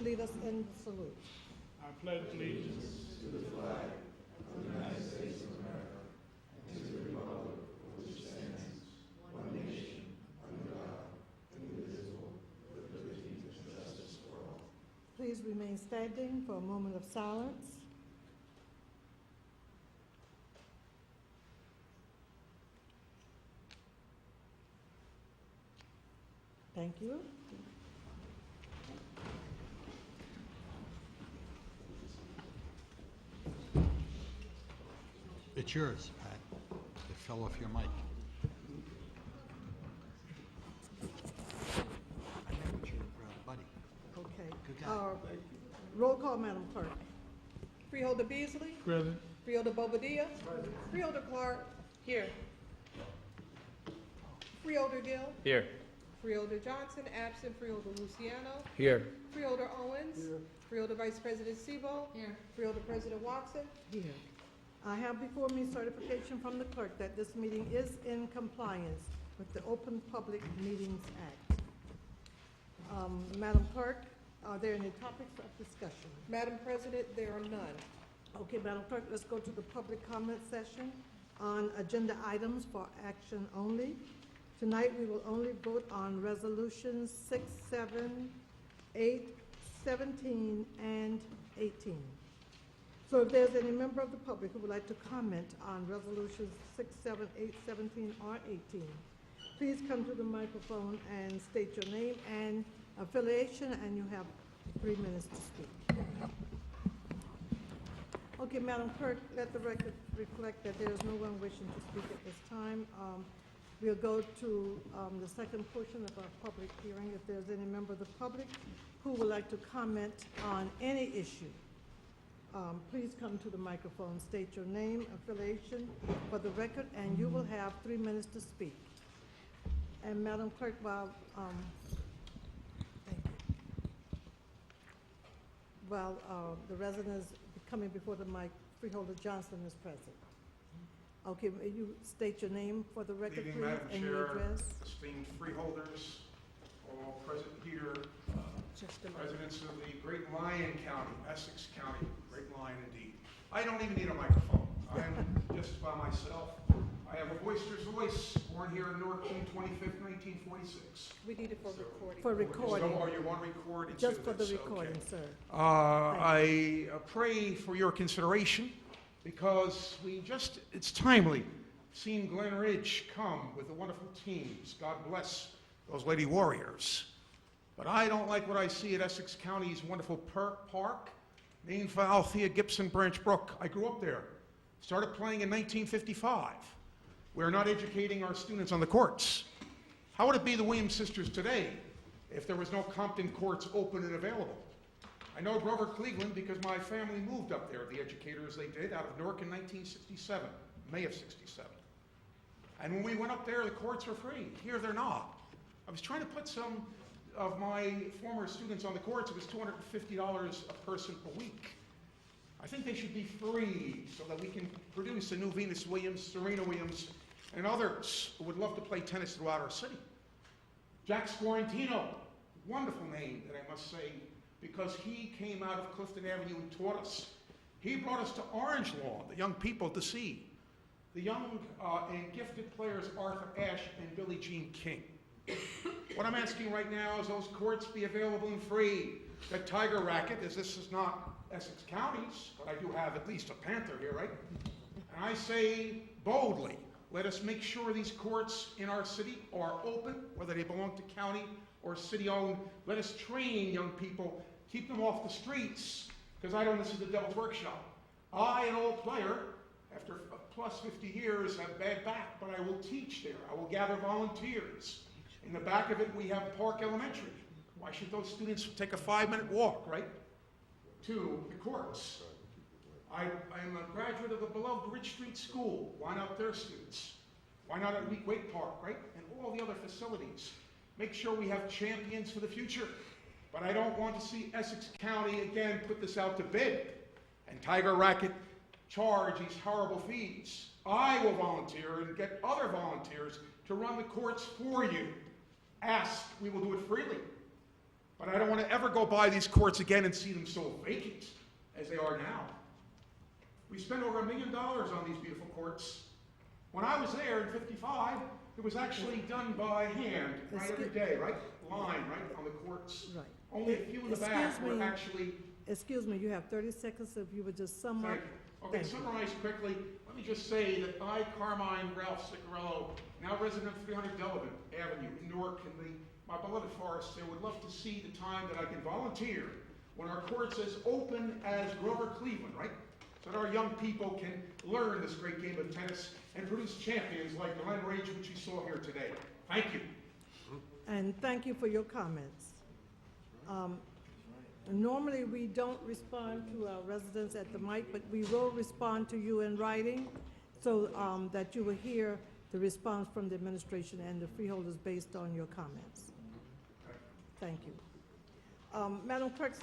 lead us in the salute. I pledge allegiance Please remain standing for a moment of silence. Thank you. It's yours, Pat. It fell off your mic. I met with your buddy. Okay. Good guy. Roll call, Madam Clerk. Freeholder Beasley? present. Freeholder Bobadilla? Freeholder Clark? Here. Freeholder Gill? Here. Freeholder Johnson, absent. Freeholder Luciano? Here. Freeholder Owens? Freeholder Vice President Sebo? Here. Freeholder President Watson? Here. I have before me certification from the clerk that this meeting is in compliance with the Open Public Meetings Act. Madam Clerk, are there any topics of discussion? Madam President, there are none. Okay, Madam Clerk, let's go to the public comment session on agenda items for action only. Tonight, we will only vote on resolutions 6, 7, 8, 17, and 18. So if there's any member of the public who would like to comment on resolutions 6, 7, 8, 17, or 18, please come to the microphone and state your name and affiliation, and you have 3 minutes to speak. Okay, Madam Clerk, let the record reflect that there is no one wishing to speak at this time. We'll go to the second portion of our public hearing. If there's any member of the public who would like to comment on any issue, please come to the microphone, state your name, affiliation for the record, and you will have 3 minutes to speak. And Madam Clerk, while the resident is coming before the mic, Freeholder Johnson is present. Okay, may you state your name for the record, Good please, evening, and Madam your Chair, address. esteemed freeholders, all present here, residents of the Great Lion County, Essex County, Great Lion indeed. I don't even need a microphone. I'm just by myself. I have a boisterous voice, born here in Newark, June 25th, 1946. We need it for recording. For recording, So, you want to record? just for the Okay. recording, sir. I pray for your consideration because it's timely. Seen Glen Ridge come with the wonderful teams. God bless those Lady Warriors. But I don't like what I see at Essex County's wonderful park, named for Althea Gibson Branch Brook. I grew up there. Started playing in 1955. We're not educating our students on the courts. How would it be the Williams sisters today if there was no Compton courts open and available? I know Grover Cleveland because my family moved up there, the educators they did, out of Newark in 1967, May of 67. And when we went up there, the courts were free. Here they're not. I was trying to put some of my former students on the courts. It was $250 a person per week. I think they should be free so that we can produce a new Venus Williams, Serena Williams, and others who would love to play tennis throughout our city. Jack Scorantino, wonderful name that I must say, because he came out of Clifton Avenue and taught us. He brought us to Orange Lawn, the young people to see. The young and gifted players Arthur Ashe and Billie Jean King. What I'm asking right now is those courts be available and free. That Tiger Racket, as this is not Essex County's, but I do have at least a Panther here, right? And I say boldly, let us make sure these courts in our city are open, whether they belong to county or city-owned. Let us train young people, keep them off the streets, because I don't listen to the Devil's Workshop. I, an old player, after plus 50 years, have bad back, but I will teach there. I will gather volunteers. In the back of it, we have Park Elementary. Why should those students take a 5-minute walk, right, to the courts? I am a graduate of the beloved Ridge Street School. Why not their students? Why not at Wake Park, right? And all the other facilities. Make sure we have champions for the future. But I don't want to see Essex County again put this out to bid and Tiger Racket charge these horrible fees. I will volunteer and get other volunteers to run the courts for you. Ask, we will do it freely. But I don't want to ever go by these courts again and see them so vacant as they are now. We spent over $1 million on these beautiful courts. When I was there in '55, it was actually done by hand, right, every day, right? Line, right, on the courts. Right. Only a few in the back Excuse were me. actually. Excuse me, you have 30 seconds if you would just sum up. Thank you. Okay, Thank you. summarize quickly. Let me just say that I, Carmine Ralph Ciccarello, now resident of 300 Delavan Avenue in Newark in my beloved Forest Hill, would love to see the time that I can volunteer when our court's as open as Grover Cleveland, right? So that our young people can learn this great game of tennis and produce champions like Glenn Rage, which you saw here today. Thank you. And thank you for your comments. Normally, we don't respond to our residents at the mic, but we will respond to you in writing so that you will hear the response from the administration and the freeholders based on your comments. Thank you. Madam Clerk,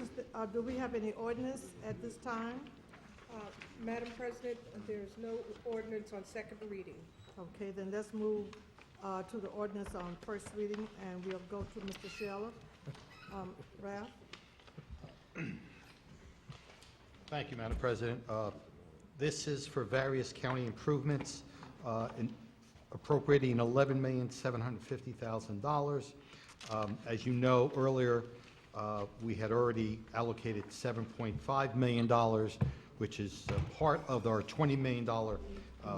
do we have any ordinance at this time? Madam President, there's no ordinance on second reading. Okay, then let's move to the ordinance on first reading, and we'll go to Mr. Sheller. Ralph? Thank you, Madam President. This is for various county improvements, appropriating $11,750,000. As you know, earlier, we had already allocated $7.5 million, which is part of our $20 million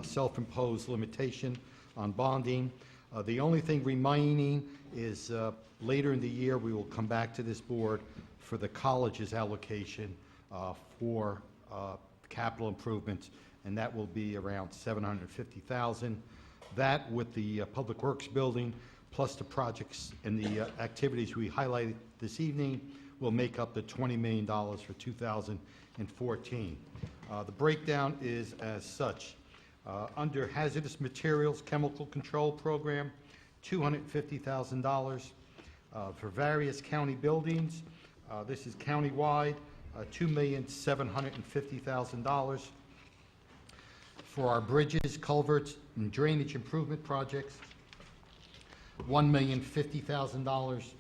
self-imposed limitation on bonding. The only thing remaining is later in the year, we will come back to this board for the college's allocation for capital improvements, and that will be around $750,000. That, with the Public Works building, plus the projects and the activities we highlighted this evening, will make up the $20 million for 2014. The breakdown is as such. Under hazardous materials chemical control program, $250,000. For various county buildings, this is countywide, $2,750,000. For our bridges, culverts, and drainage improvement projects, $1,050,000.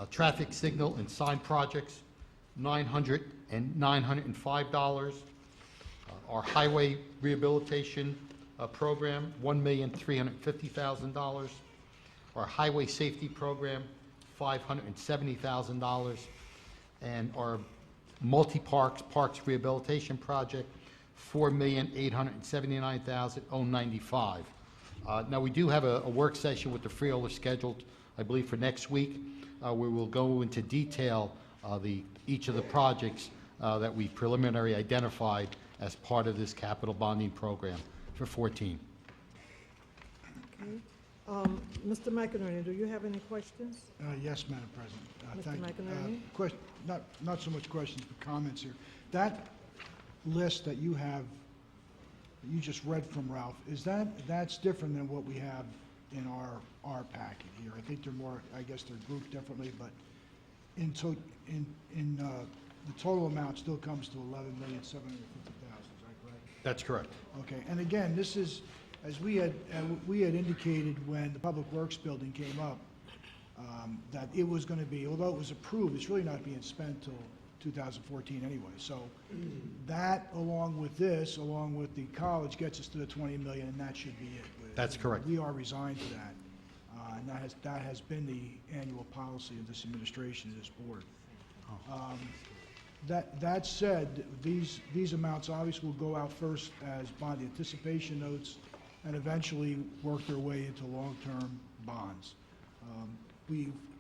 Traffic signal and sign projects, $905. Our highway rehabilitation program, $1,350,000. Our highway safety program, $570,000. And our multi-parks, parks rehabilitation project, $4,879,095. Now, we do have a work session with the freeholder scheduled, I believe, for next week, where we'll go into detail each of the projects that we preliminarily identified as part of this capital bonding program for 14. Okay. Mr. McInerney, do you have any questions? Yes, Madam President. Mr. Thank you. McInerney? Not so much questions, but comments here. That list that you have, that you just read from Ralph, that's different than what we have in our packet here. I think they're more, I guess they're grouped differently, but the total amount still comes to $11,750,000. Is that correct? That's correct. Okay, and again, this is, as we had indicated when the Public Works building came up, that it was going to be, although it was approved, it's really not being spent till 2014 anyway. So that, along with this, along with the college, gets us to the 20 million, and that should be it. That's correct. We are resigned to that, and that has been the annual policy of this administration, of this board. That said, these amounts obviously will go out first as bond anticipation notes and eventually work their way into long-term bonds.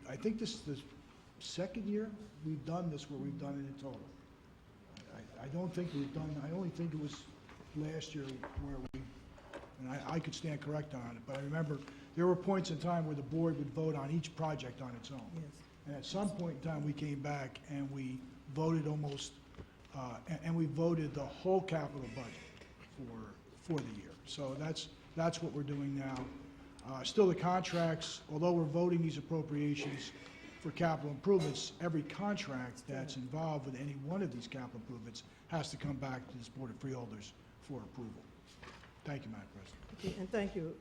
I think this is the second year we've done this where we've done it in total. I don't think we've done, I only think it was last year where we, and I could stand corrected on it, but I remember there were points in time where the board would vote on each project on its own. Yes. And at some point in time, we came back and we voted almost, and we voted the whole capital budget for the year. So that's what we're doing now. Still, the contracts, although we're voting these appropriations for capital improvements, every contract that's involved with any one of these capital improvements has to come back to this Board of Freeholders for approval. Thank you, Madam President. Okay, and thank you,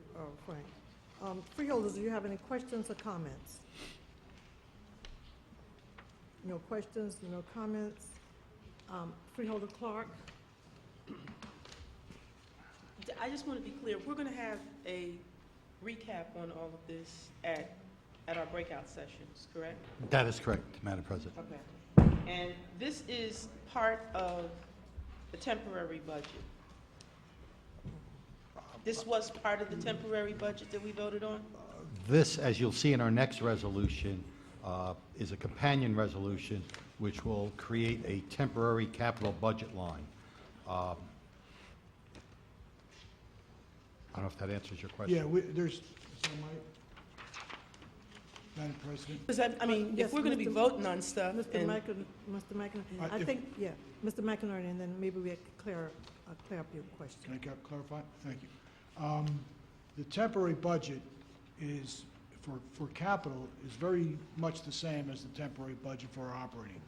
Frank. Freeholders, do you have any questions or comments? no questions, no comments. Freeholder Clark? I just want to be clear, we're going to have a recap on all of this at our breakout sessions, correct? That is correct, Madam President. Okay. And this is part of the temporary budget. This was part of the temporary budget that we voted on? This, as you'll see in our next resolution, is a companion resolution which will create a temporary capital budget line. I don't know if that answers your question. Yeah, there's, is that Mike? Madam President? Because I mean, Yes, if we're going to be Mr. voting on stuff, Mr. and McInerney, I if- think, yeah, Mr. McInerney, and then maybe we could clear up your question. Can I clarify? Thank you. The temporary budget is, for capital, is very much the same as the temporary budget for our operating,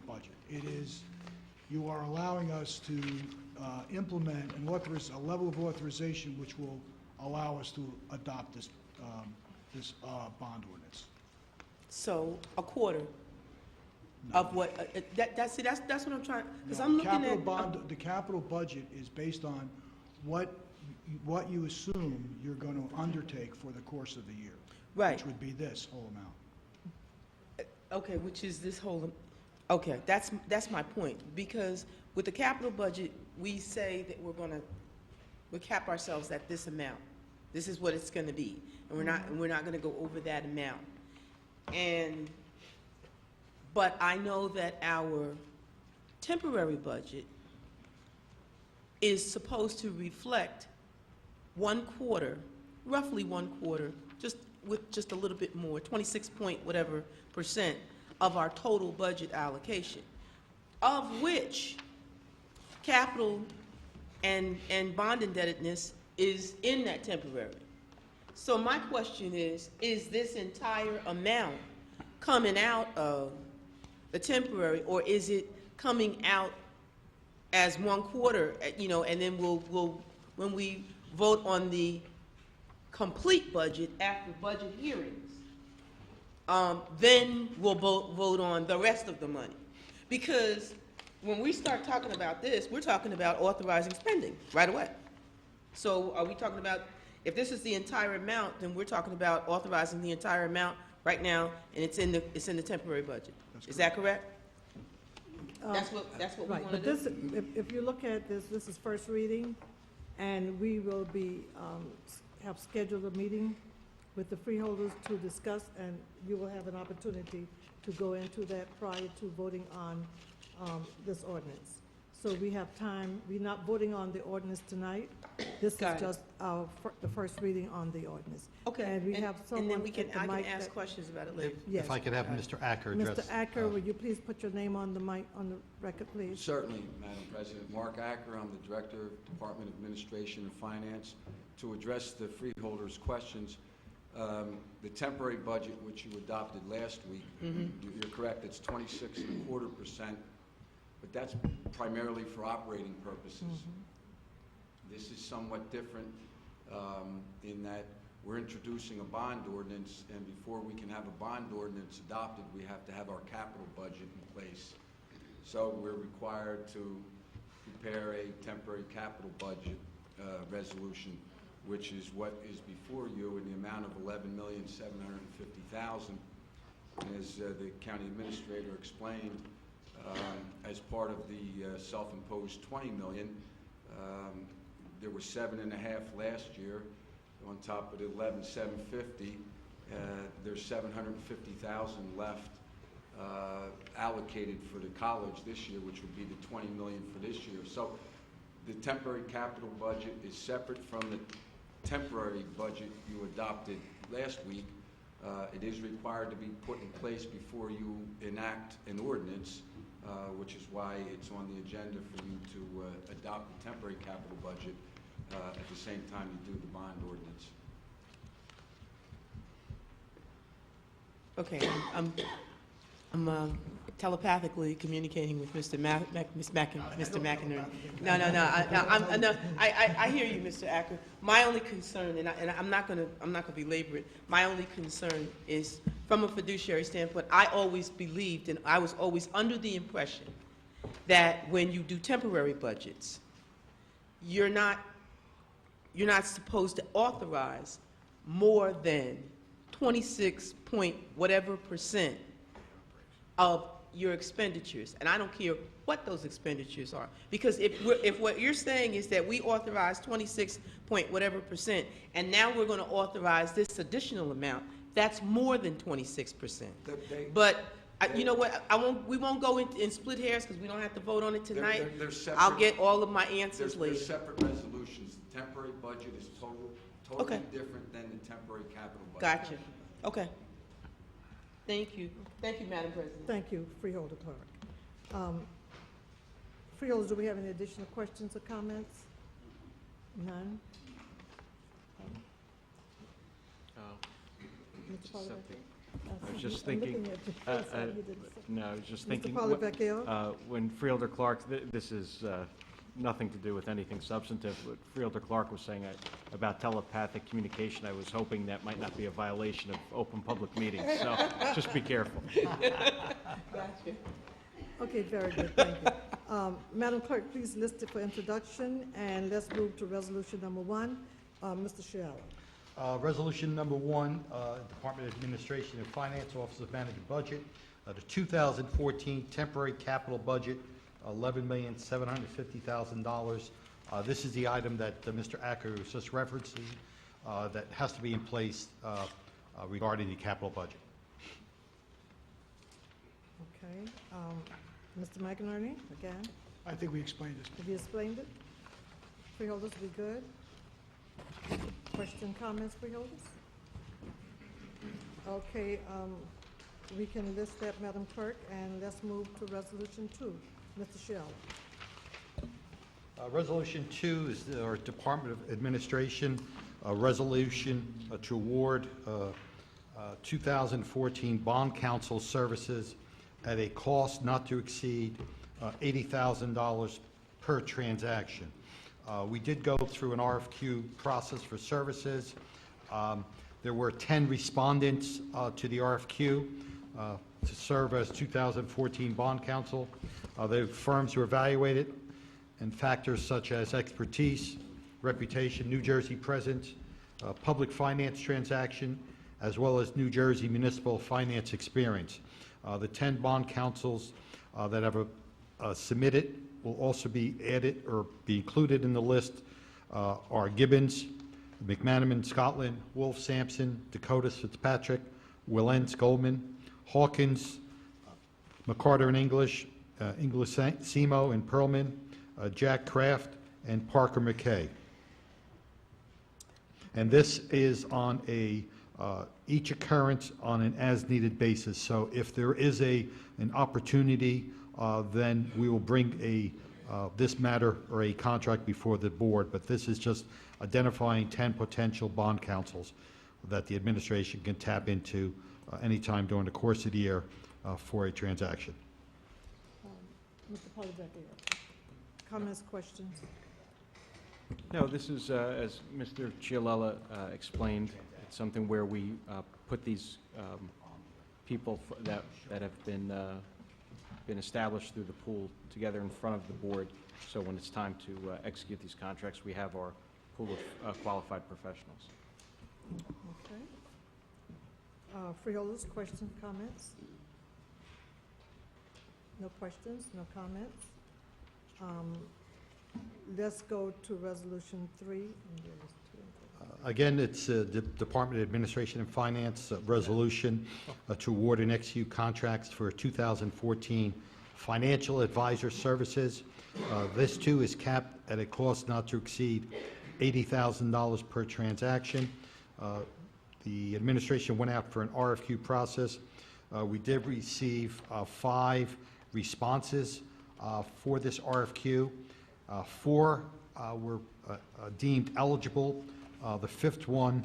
budget. It is, you are allowing us to implement a level of authorization which will allow us to adopt this bond ordinance. so a quarter of what, that's what I'm trying, because No, I'm looking capital at. bond, the capital budget is based on what you assume you're going to undertake for the course of the year. Right. Which would be this whole amount. Okay, which is this whole, okay, that's my point, because with the capital budget, we say that we cap ourselves at this amount. This is what it's gonna be, and we're not gonna go over that amount. But I know that our temporary budget is supposed to reflect 1/4, roughly 1/4, just a little bit more, 26 point whatever % of our total budget allocation, of which capital and bond indebtedness is in that temporary. So my question is this entire amount coming out of the temporary, or is it coming out as 1/4, and then we'll, when we vote on the complete budget after budget hearings, then we'll vote on the rest of the money? Because when we start talking about this, we're talking about authorizing spending right away. So are we talking about, if this is the entire amount, then we're talking about authorizing the entire amount right now, and it's in the temporary budget. Is that correct? That's what we Right, want but to this, do? if you look at this is first reading, and we will be, have scheduled a meeting with the freeholders to discuss, and you will have an opportunity to go into that prior to voting on this ordinance. So we have time, we're not voting on the ordinance tonight. This is Got it. just the first reading on the ordinance. Okay, And we have and someone then I at the can mic ask that- questions about it later. Yes. If I could have Mr. Acker address. Mr. Acker, would you please put your name on the mic, on the record, please? Certainly, Madam President. Mark Acker, I'm the Director of Department of Administration and Finance. To address the freeholders' questions, the temporary budget, which you adopted last week, you're correct, it's 26.25%, but that's primarily for operating purposes. This is somewhat different in that we're introducing a bond ordinance, and before we can have a bond ordinance adopted, we have to have our capital budget in place. So we're required to prepare a temporary capital budget resolution, which is what is before you in the amount of $11,750,000. And as the county administrator explained, as part of the self-imposed $20 million, there were 7.5 last year. On top of the 11,750, there's 750,000 left allocated for the college this year, which would be the 20 million for this year. So the temporary capital budget is separate from the temporary budget you adopted last week. It is required to be put in place before you enact an ordinance, which is why it's on the agenda for you to adopt the temporary capital budget at the same time you do the bond ordinance. Okay, I'm telepathically communicating with Mr. McInerney. No, I hear you, Mr. Acker. My only concern, and I'm not gonna belabor it, my only concern is from a fiduciary standpoint, I always believed, and I was always under the impression that when you do temporary budgets, you're not supposed to authorize more than 26 point whatever percent of your expenditures. And I don't care what those expenditures are. Because if what you're saying is that we authorize 26 point whatever percent, and now we're going to authorize this additional amount, that's more than 26%. But you know what? We won't go in split hairs because we don't have to vote on it tonight. They're separate. I'll get all of my answers They're later. separate resolutions. The temporary budget is totally Okay. different than the temporary capital budget. Gotcha. Okay. Thank you. Thank you, Madam President. Thank you, Freeholder Clark. Freeholders, do we have any additional questions or comments? None? Mr. Polyvecchio? I was just I'm thinking, looking at you. Sorry, you didn't say. no, I was just Mr. thinking, Polyvecchio? when Freeholder Clark, this is nothing to do with anything substantive, what Freeholder Clark was saying about telepathic communication, I was hoping that might not be a violation of open public meetings, so just be careful. Gotcha. Okay, very good, thank you. Madam Clerk, please list it for introduction, and let's move to resolution number 1. Mr. Shiala. Resolution number 1, Department of Administration and Finance, Office of Managing Budget, the 2014 temporary capital budget, $11,750,000. This is the item that Mr. Acker was just referencing that has to be in place regarding the capital budget. Okay, Mr. McInerney, again, I think we explained this. have you explained it? Freeholders, we good? Question, comments, freeholders? Okay, we can list that, Madam Clerk, and let's move to resolution 2. Mr. Shiala. Resolution 2 is our Department of Administration resolution to award 2014 bond counsel services at a cost not to exceed $80,000 per transaction. We did go through an RFQ process for services. There were 10 respondents to the RFQ to serve as 2014 bond counsel. The firms were evaluated, and factors such as expertise, reputation, New Jersey presence, public finance transaction, as well as New Jersey municipal finance experience. The 10 bond counsels that have submitted will also be added or be included in the list are Gibbons, McManaman, Scotland, Wolf, Sampson, Dakota, Fitzpatrick, Willens, Goldman, Hawkins, McCarter and English, Simo and Perlman, Jack Kraft, and Parker McKay. And this is on each occurrence on an as-needed basis. So if there is an opportunity, then we will bring this matter or a contract before the board. But this is just identifying 10 potential bond counsels that the administration can tap into anytime during the course of the year for a transaction. Mr. Polyvecchio. Comments, questions? No, this is, as Mr. Chialella explained, it's something where we put these people that have been established through the pool together in front of the board, so when it's time to execute these contracts, we have our pool of qualified professionals. Okay. Freeholders, questions, comments? No questions, no comments? Let's go to resolution 3. Again, it's the Department of Administration and Finance resolution to award and execute contracts for 2014 financial advisor services. This, too, is capped at a cost not to exceed $80,000 per transaction. The administration went out for an RFQ process. We did receive 5 responses for this RFQ. 4 were deemed eligible. The 5th one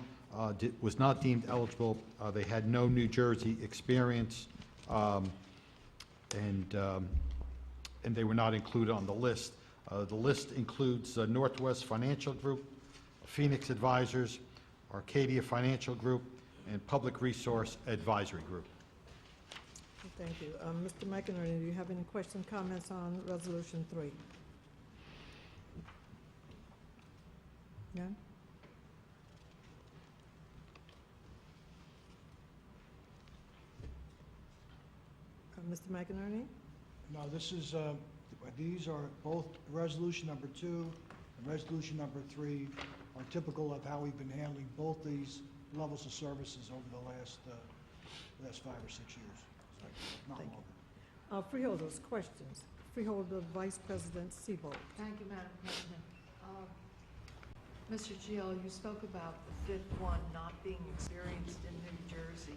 was not deemed eligible. They had no New Jersey experience, and they were not included on the list. The list includes Northwest Financial Group, Phoenix Advisors, Arcadia Financial Group, and Public Resource Advisory Group. Thank you. Mr. McInerney, do you have any questions, comments on Resolution 3? None? Mr. McInerney? No, this is, these are both Resolution number 2 and Resolution number 3 are typical of how we've been handling both these levels of services over the last 5 or 6 years. Not Thank you. longer. Freeholders, questions? Freeholder Vice President Seabold. Thank you, Madam President. Mr. Gio, you spoke about the fifth one not being experienced in New Jersey.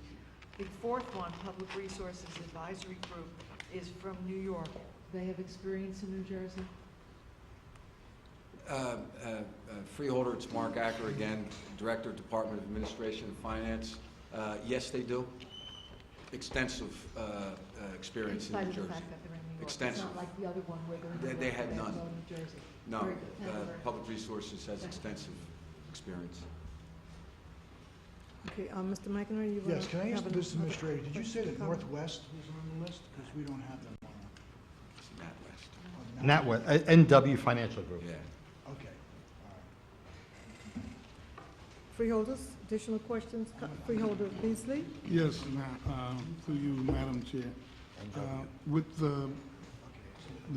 The fourth one, Public Resources Advisory Group, is from New York. They have experience in New Jersey? Freeholder, it's Mark Acker again, Director, Department of Administration and Finance. Yes, they do. Extensive experience in New In spite Jersey. of the fact that they're in New York. Extensive. It's not like the other one where they're in New York. They had and none. no New Jersey. No, Very good. Thank you very much. Public Resources has extensive experience. Okay, Mr. McInerney, you want to? Yes, can I ask the business administrator, did you say that Northwest was on the list? Because we don't have them on It's NatWest. our. NW Financial Group. Yeah. Okay, all right. Freeholders, additional questions? Freeholder Beasley? Yes, through you, Madam Chair. With the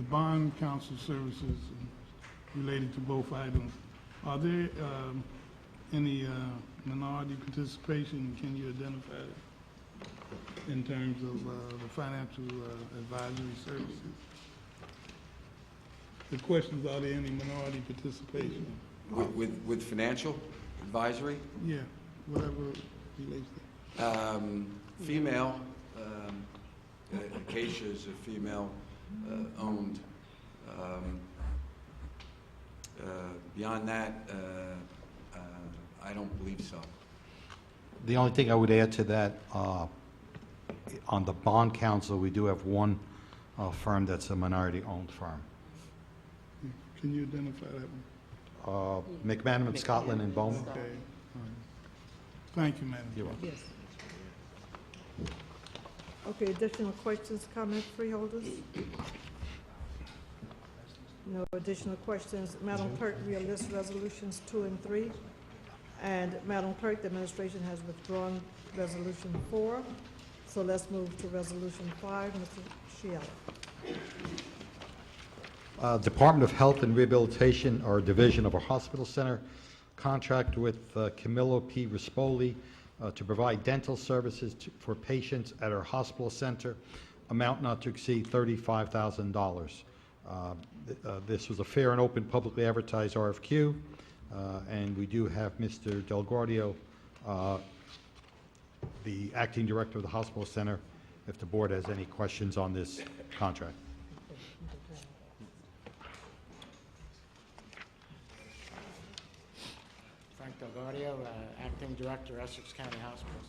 bond counsel services related to both items, are there any minority participation? Can you identify it in terms of the financial advisory services? The question is, are there any minority participation? With financial advisory, Yeah, whatever relates to. female, Acacia is a female owned. Beyond that, I don't believe so. The only thing I would add to that, on the bond council, we do have one firm that's a minority-owned firm. Can you identify that one? McManaman, Scotland, and Bowman. Okay, all right. Thank you, Madam. You're welcome. Yes. Okay, additional questions, comments, freeholders? No additional questions. Madam Clerk, we'll list resolutions 2 and 3. And Madam Clerk, the administration has withdrawn resolution 4. So let's move to resolution 5. Mr. Shiella. Department of Health and Rehabilitation, or Division of a Hospital Center, contract with Camillo P. Rispoli to provide dental services for patients at our hospital center, amount not to exceed $35,000. This was a fair and open publicly advertised RFQ, and we do have Mr. DelGuardio, the acting director of the hospital center, if the board has any questions on this contract. Frank DelGuardio, Acting Director, Essex County Hospitals.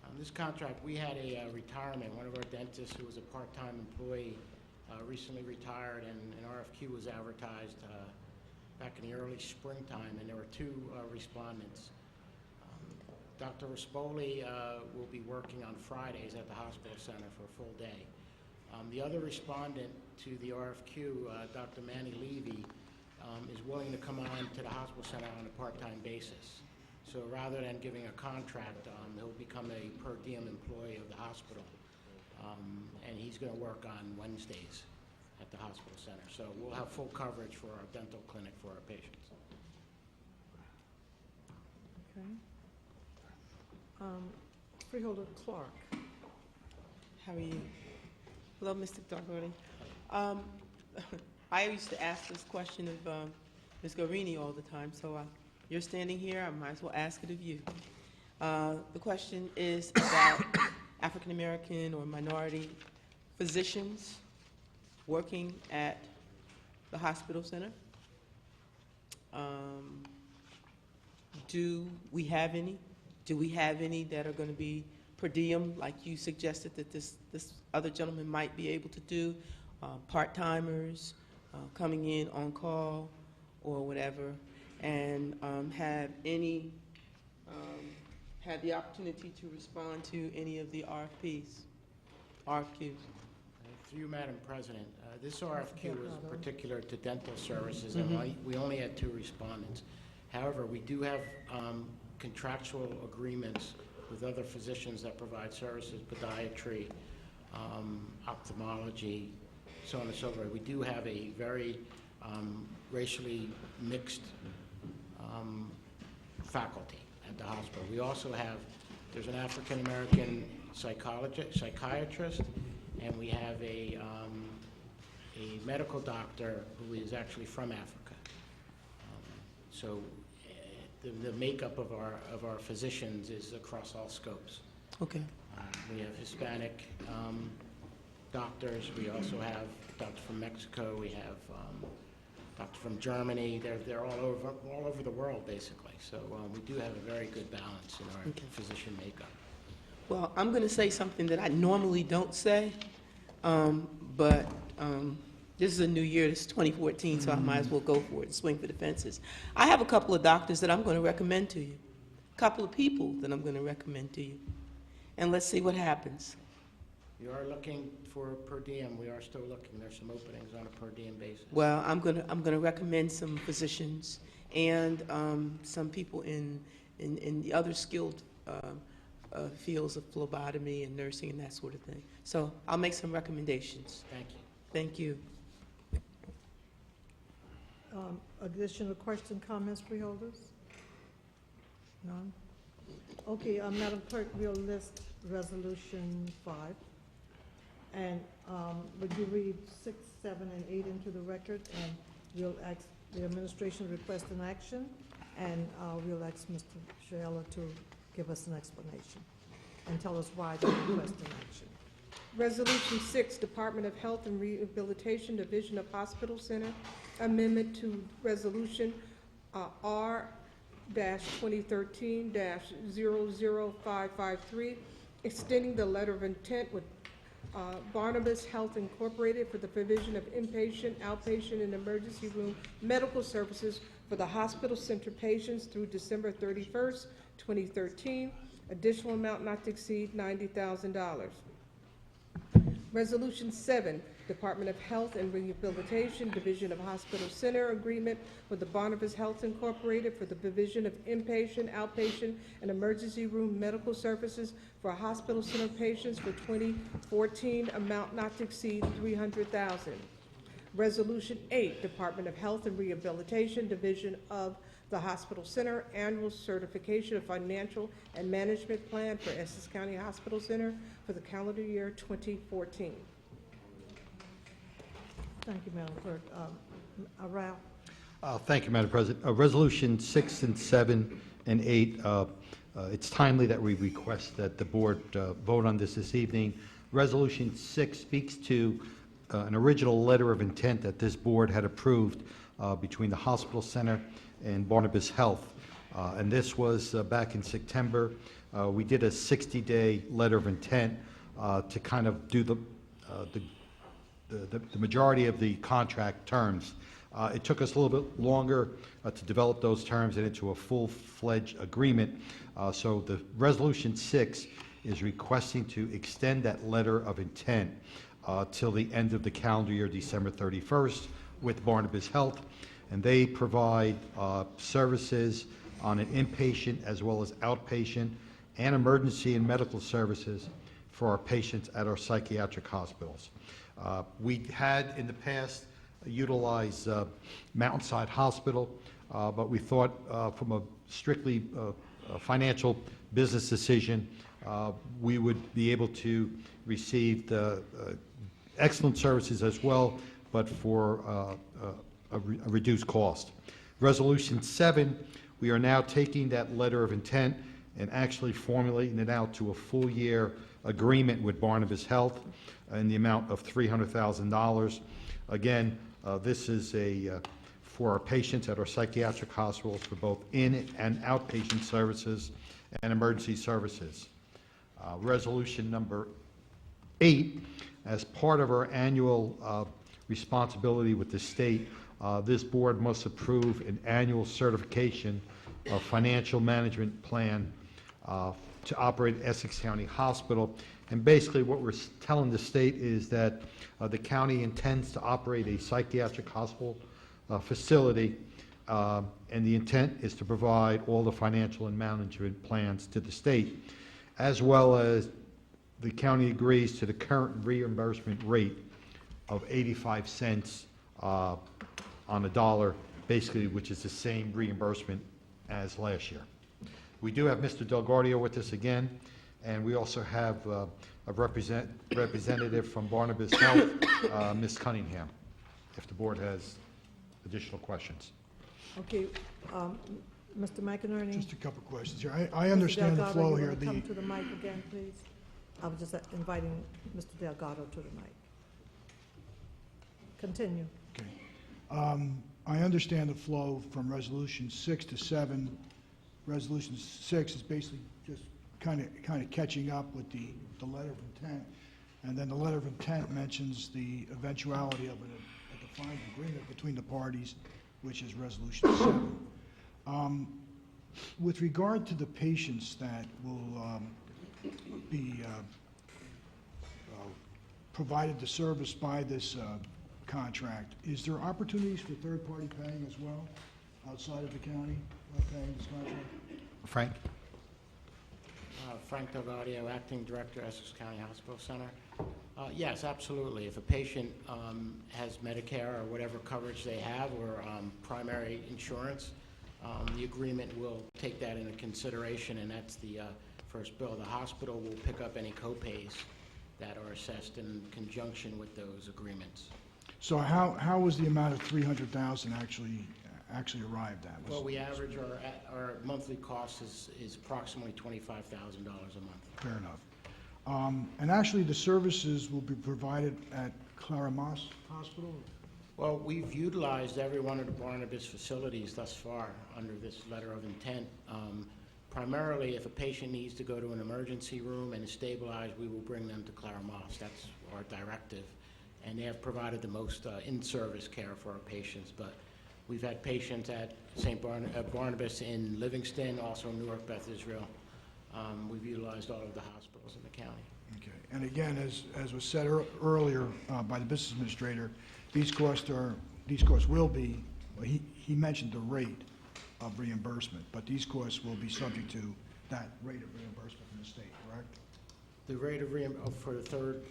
On this contract, we had a retirement. One of our dentists, who was a part-time employee, recently retired, and an RFQ was advertised back in the early springtime, and there were 2 respondents. Dr. Rispoli will be working on Fridays at the hospital center for a full day. The other respondent to the RFQ, Dr. Manny Levy, is willing to come on to the hospital center on a part-time basis. So rather than giving a contract, he'll become a per diem employee of the hospital. And he's going to work on Wednesdays at the hospital center. So we'll have full coverage for our dental clinic for our patients. Okay. Freeholder Clark. How are you? Hello, Mr. DelGuardio. I used to ask this question of Ms. Guarini all the time, so you're standing here, I might as well ask it of you. The question is about African American or minority physicians working at the hospital center. Do we have any? Do we have any that are going to be per diem, like you suggested that this other gentleman might be able to do? Part-timers coming in on call or whatever. and had the opportunity to respond to any of the RFQs. Through you, Madam President, this RFQ was particular to dental services, and we only had 2 respondents. However, we do have contractual agreements with other physicians that provide services, podiatry, ophthalmology, so on and so forth. We do have a very racially mixed faculty at the hospital. We also have, there's an African-American psychiatrist, and we have a medical doctor who is actually from Africa. So the makeup of our physicians is across all scopes. Okay. We have Hispanic doctors. We also have a doctor from Mexico. We have doctor from Germany. They're all over the world, basically. So we do have a very good balance in our physician makeup. Well, I'm going to say something that I normally don't say, but this is a new year. This is 2014, so I might as well go for it and swing for the fences. I have a couple of doctors that I'm going to recommend to you, a couple of people that I'm going to recommend to you, and let's see what happens. We are looking for per diem. We are still looking. There's some openings on a per diem basis. Well, I'm going to recommend some physicians and some people in the other skilled fields of phlebotomy and nursing and that sort of thing. So I'll make some recommendations. Thank you. Thank you. Additional question, comments, freeholders? None? Okay, Madam Clerk, we'll list Resolution 5. And would you read 6, 7, and 8 into the record? And we'll ask the administration request an action, and we'll ask Mr. Chiella to give us an explanation and tell us why they request an action. Resolution 6, Department of Health and Rehabilitation, Division of Hospital Center, amendment to Resolution R-2013-00553, extending the letter of intent with Barnabas Health Incorporated for the provision of inpatient, outpatient, and emergency room medical services for the hospital center patients through December 31st, 2013. Additional amount not to exceed $90,000. Resolution 7, Department of Health and Rehabilitation, Division of Hospital Center agreement with the Barnabas Health Incorporated for the provision of inpatient, outpatient, and emergency room medical services for hospital center patients for 2014, amount not to exceed $300,000. Resolution 8, Department of Health and Rehabilitation, Division of the Hospital Center, annual certification of financial and management plan for Essex County Hospital Center for the calendar year 2014. Thank you, Madam Clerk. Ralph? Thank you, Madam President. Resolution 6 and 7 and 8, it's timely that we request that the board vote on this evening. Resolution 6 speaks to an original letter of intent that this board had approved between the hospital center and Barnabas Health. And this was back in September. We did a 60-day letter of intent to kind of do the majority of the contract terms. It took us a little bit longer to develop those terms and into a full-fledged agreement. So the Resolution 6 is requesting to extend that letter of intent till the end of the calendar year, December 31st, with Barnabas Health. And they provide services on an inpatient as well as outpatient and emergency and medical services for our patients at our psychiatric hospitals. We had in the past utilized Mountainside Hospital, but we thought from a strictly financial business decision, we would be able to receive the excellent services as well, but for a reduced cost. Resolution 7, we are now taking that letter of intent and actually formulating it out to a full-year agreement with Barnabas Health in the amount of $300,000. Again, this is for our patients at our psychiatric hospitals for both in and outpatient services and emergency services. Resolution number 8, as part of our annual responsibility with the state, this board must approve an annual certification of financial management plan to operate Essex County Hospital. And basically, what we're telling the state is that the county intends to operate a psychiatric hospital facility, and the intent is to provide all the financial and management plans to the state, as well as the county agrees to the current reimbursement rate of 85 cents on a dollar, basically, which is the same reimbursement as last year. We do have Mr. DelGuardia with us again, and we also have a representative from Barnabas Health, Ms. Cunningham, if the board has additional questions. Okay, Mr. McInerney? Just a couple questions here. I understand the flow here. Mr. Delgado, you want to come to the mic again, please? I was just inviting Mr. Delgado to the mic. Continue. Okay. I understand the flow from Resolution 6 to 7. Resolution 6 is basically just kind of catching up with the letter of intent, and then the letter of intent mentions the eventuality of a defined agreement between the parties, which is Resolution 7. With regard to the patients that will be provided the service by this contract, is there opportunities for third-party paying as well, outside of the county paying this contract? Frank? Frank DelGuardia, Acting Director, Essex County Hospital Center. Yes, absolutely. If a patient has Medicare or whatever coverage they have, or primary insurance, the agreement will take that into consideration, and that's the first bill. The hospital will pick up any copays that are assessed in conjunction with those agreements. So how was the amount of $300,000 actually arrived at? Well, we average our monthly cost is approximately $25,000 a month. Fair enough. And actually, the services will be provided at Clara Moss Hospital? Well, we've utilized every one of the Barnabas facilities thus far under this letter of intent. Primarily, if a patient needs to go to an emergency room and is stabilized, we will bring them to Clara Moss. That's our directive. And they have provided the most in-service care for our patients. But we've had patients at Barnabas in Livingston, also Newark, Beth Israel. We've utilized all of the hospitals in the county. Okay. And again, as was said earlier by the business administrator, these costs will be, well, he mentioned the rate of reimbursement, but these costs will be subject to that rate of reimbursement from the state, correct? The rate of for the third,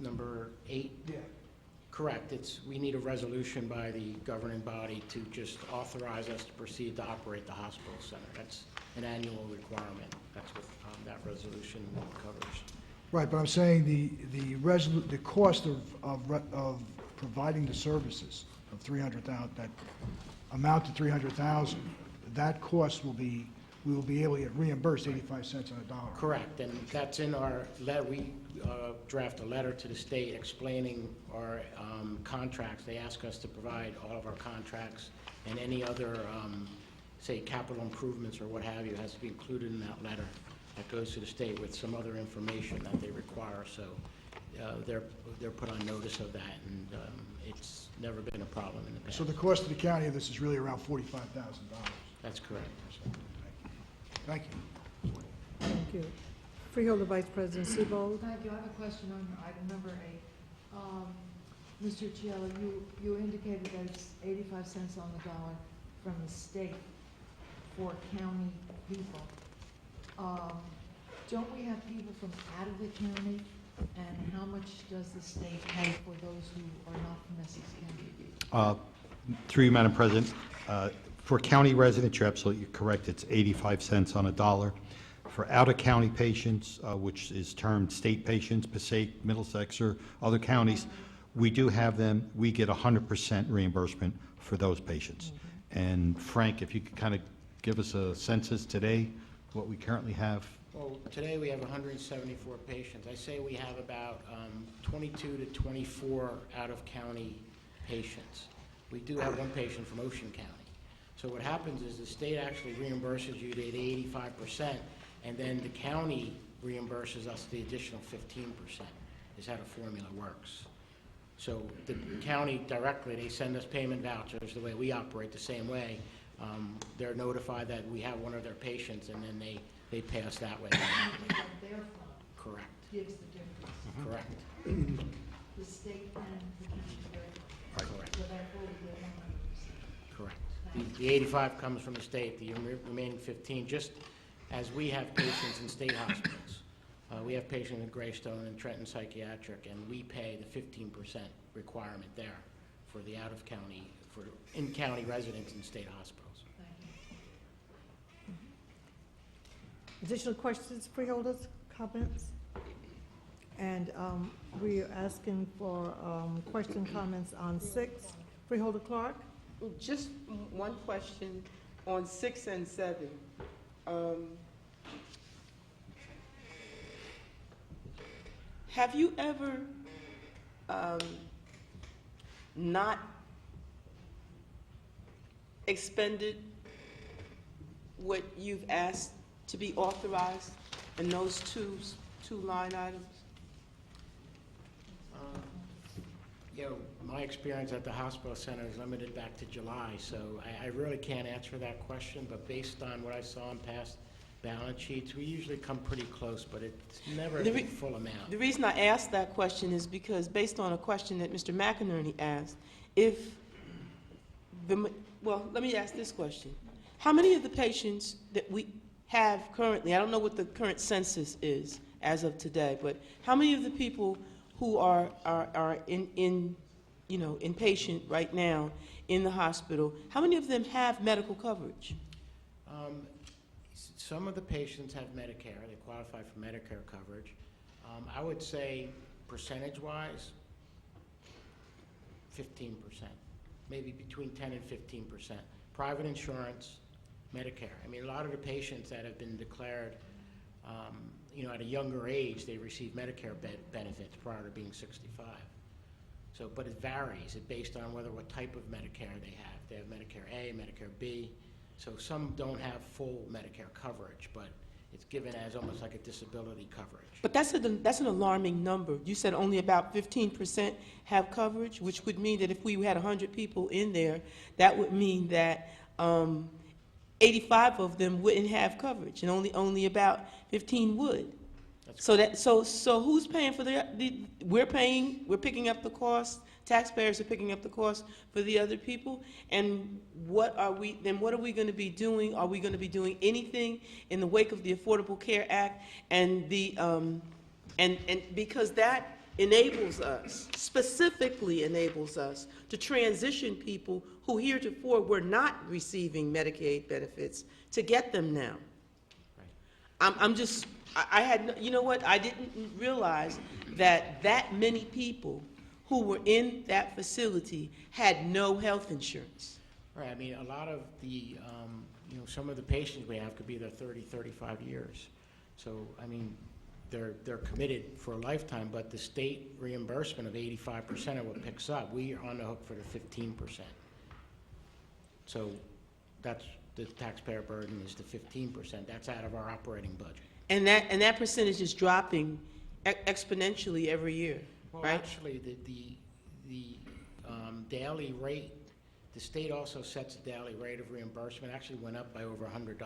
number 8? Yeah. Correct. We need a resolution by the governing body to just authorize us to proceed to operate the hospital center. That's an annual requirement. That's what that resolution covers. Right, but I'm saying the cost of providing the services of $300,000, that amount to $300,000, that cost we will be able to get reimbursed 85 cents on a dollar. Correct, and that's in our letter. We draft a letter to the state explaining our contracts. They ask us to provide all of our contracts, and any other, say, capital improvements or what have you, has to be included in that letter. That goes to the state with some other information that they require, so they're put on notice of that, and it's never been a problem in the past. So the cost to the county of this is really around $45,000. That's correct. Thank you. Thank you. Freeholder Vice President Seabold? Thank you. I have a question on item number 8. Mr. Chiella, you indicated that it's 85 cents on the dollar from the state for county people. Don't we have people from out of the county? And how much does the state pay for those who are not from Essex County? Through you, Madam President, for county residents, you're absolutely correct. It's 85 cents on a dollar. For out-of-county patients, which is termed state patients, Passaic, Middlesex, or other counties, we do have them. We get 100% reimbursement for those patients. And Frank, if you could kind of give us a census today, what we currently have. Well, today we have 174 patients. I say we have about 22 to 24 out-of-county patients. We do have one patient from Ocean County. So what happens is the state actually reimburses you to the 85%, and then the county reimburses us the additional 15%, is how the formula works. So the county directly, they send us payment vouchers, the way we operate the same way. They're notified that we have one of their patients, and then they pay us that way. Their fund Correct, gives the difference. correct, The state and the county directly. correct, So therefore, we get 100%. correct. The 85 comes from the state, the remaining 15, just as we have patients in state hospitals. We have patients in Greystone and Trenton Psychiatric, and we pay the 15% requirement there for the out-of-county, for in-county residents in state hospitals. Thank you. Additional questions, freeholders, comments? And we are asking for question, comments on 6. Freeholder Clark? Just one question on 6 and 7. Have you ever not expended what you've asked to be authorized in those two line items? You know, my experience at the hospital center is limited back to July, so I really can't answer that question, but based on what I saw in past balance sheets, we usually come pretty close, but it's never the full amount. The reason I asked that question is because based on a question that Mr. McInerney asked, well, let me ask this question. How many of the patients that we have currently, I don't know what the current census is as of today, but how many of the people who are inpatient right now in the hospital, how many of them have medical coverage? Some of the patients have Medicare, they qualify for Medicare coverage. I would say percentage-wise, 15%, maybe between 10 and 15%. Private insurance, Medicare. I mean, a lot of the patients that have been declared, at a younger age, they receive Medicare benefits prior to being 65. So, but it varies. It's based on what type of Medicare they have. They have Medicare A, Medicare B. So some don't have full Medicare coverage, but it's given as almost like a disability coverage. But that's an alarming number. You said only about 15% have coverage, which would mean that if we had 100 people in there, that would mean that 85 of them wouldn't have coverage, and only about 15 would. So who's paying for we're picking up the cost, taxpayers are picking up the cost for the other people, and what are we going to be doing? Are we going to be doing anything in the wake of the Affordable Care Act and and because that specifically enables us to transition people who heretofore were not receiving Medicaid benefits to get them now. You know what? I didn't realize that many people who were in that facility had no health insurance. Right, I mean, a lot of the, some of the patients we have could be there 30, 35 years. So, I mean, they're committed for a lifetime, but the state reimbursement of 85% of what picks up, we are on the hook for the 15%. So that's the taxpayer burden is the 15%. That's out of our operating budget. And that percentage is dropping exponentially every year, Well, right? actually, the daily rate, the state also sets a daily rate of reimbursement, actually went up by over $100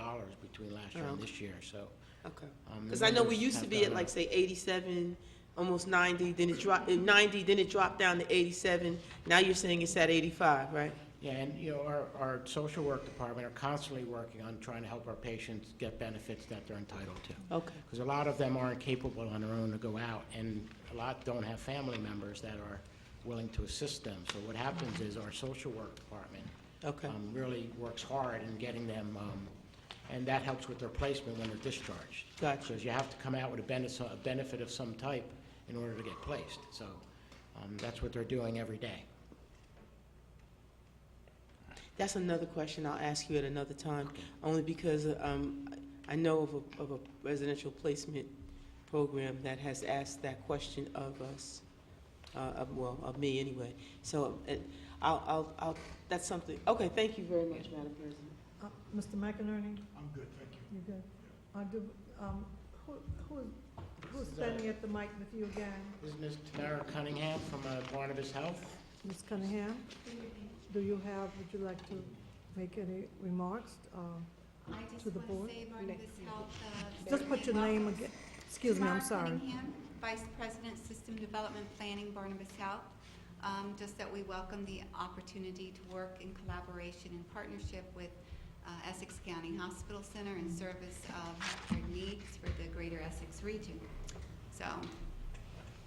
between last year and this year, so. Okay. the Because I know we numbers used to have be gone at like, up. say, 87, almost 90, then it dropped, 90, then it dropped down to 87. Now you're saying it's at 85, right? Yeah, and, our social work department are constantly working on trying to help our patients get benefits that they're entitled to. Okay. Because a lot of them aren't capable on their own to go out, and a lot don't have family members that are willing to assist them. So what happens is our social work department Okay. really works hard in getting them, and that helps with their placement when they're discharged. Gotcha. Because you have to come out with a benefit of some type in order to get placed. So that's what they're doing every day. That's another question I'll ask you at another time, only because I know of a residential placement program that has asked that question of us, of me anyway. So that's something. Okay, thank you very much, Madam President. Mr. McInerney? I'm good, thank you. You good? Who's standing at the mic with you again? This is Ms. Tamara Cunningham from Barnabas Health. Ms. Cunningham? Would you like to make any remarks? I just To the want board? to say Barnabas Health. Just put your certainly name welcomes- again. Excuse me, I'm Tamara sorry. Cunningham, Vice President, System Development Planning, Barnabas Health. Just that we welcome the opportunity to work in collaboration and partnership with Essex County Hospital Center in service of healthcare needs for the greater Essex region. So,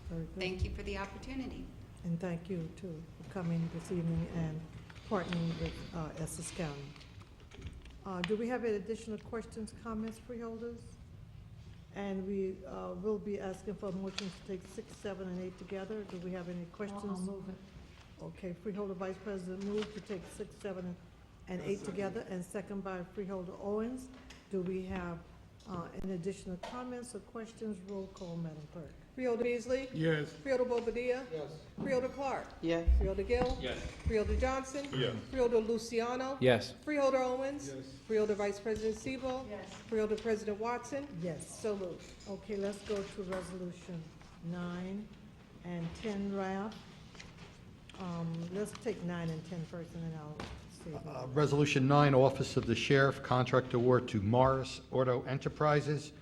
Very good. thank you for the opportunity. And thank you, too, for coming this evening and partnering with Essex County. Do we have any additional questions, comments, freeholders? And we will be asking for motions to take 6, 7, and 8 together. Do we have any questions? I'll move it. Okay, Freeholder Vice President moved to take 6, 7, and 8 together, and second by Freeholder Owens. Do we have any additional comments or questions? Roll call, Madam Clerk. Freeholder Beasley? Yes. Freeholder Bobadilla? Yes. Freeholder Clark? Yes. Freeholder Gill? Yes. Freeholder Johnson? Yes. Freeholder Luciano? Yes. Freeholder Owens? Yes. Freeholder Vice President Siebel? Yes. Freeholder President Watson? Yes. So moved. Okay, let's go to Resolution 9 and 10, Ralph. Let's take 9 and 10 first, and then I'll see. Resolution 9, Office of the Sheriff, contract award to Morris Auto Enterprises,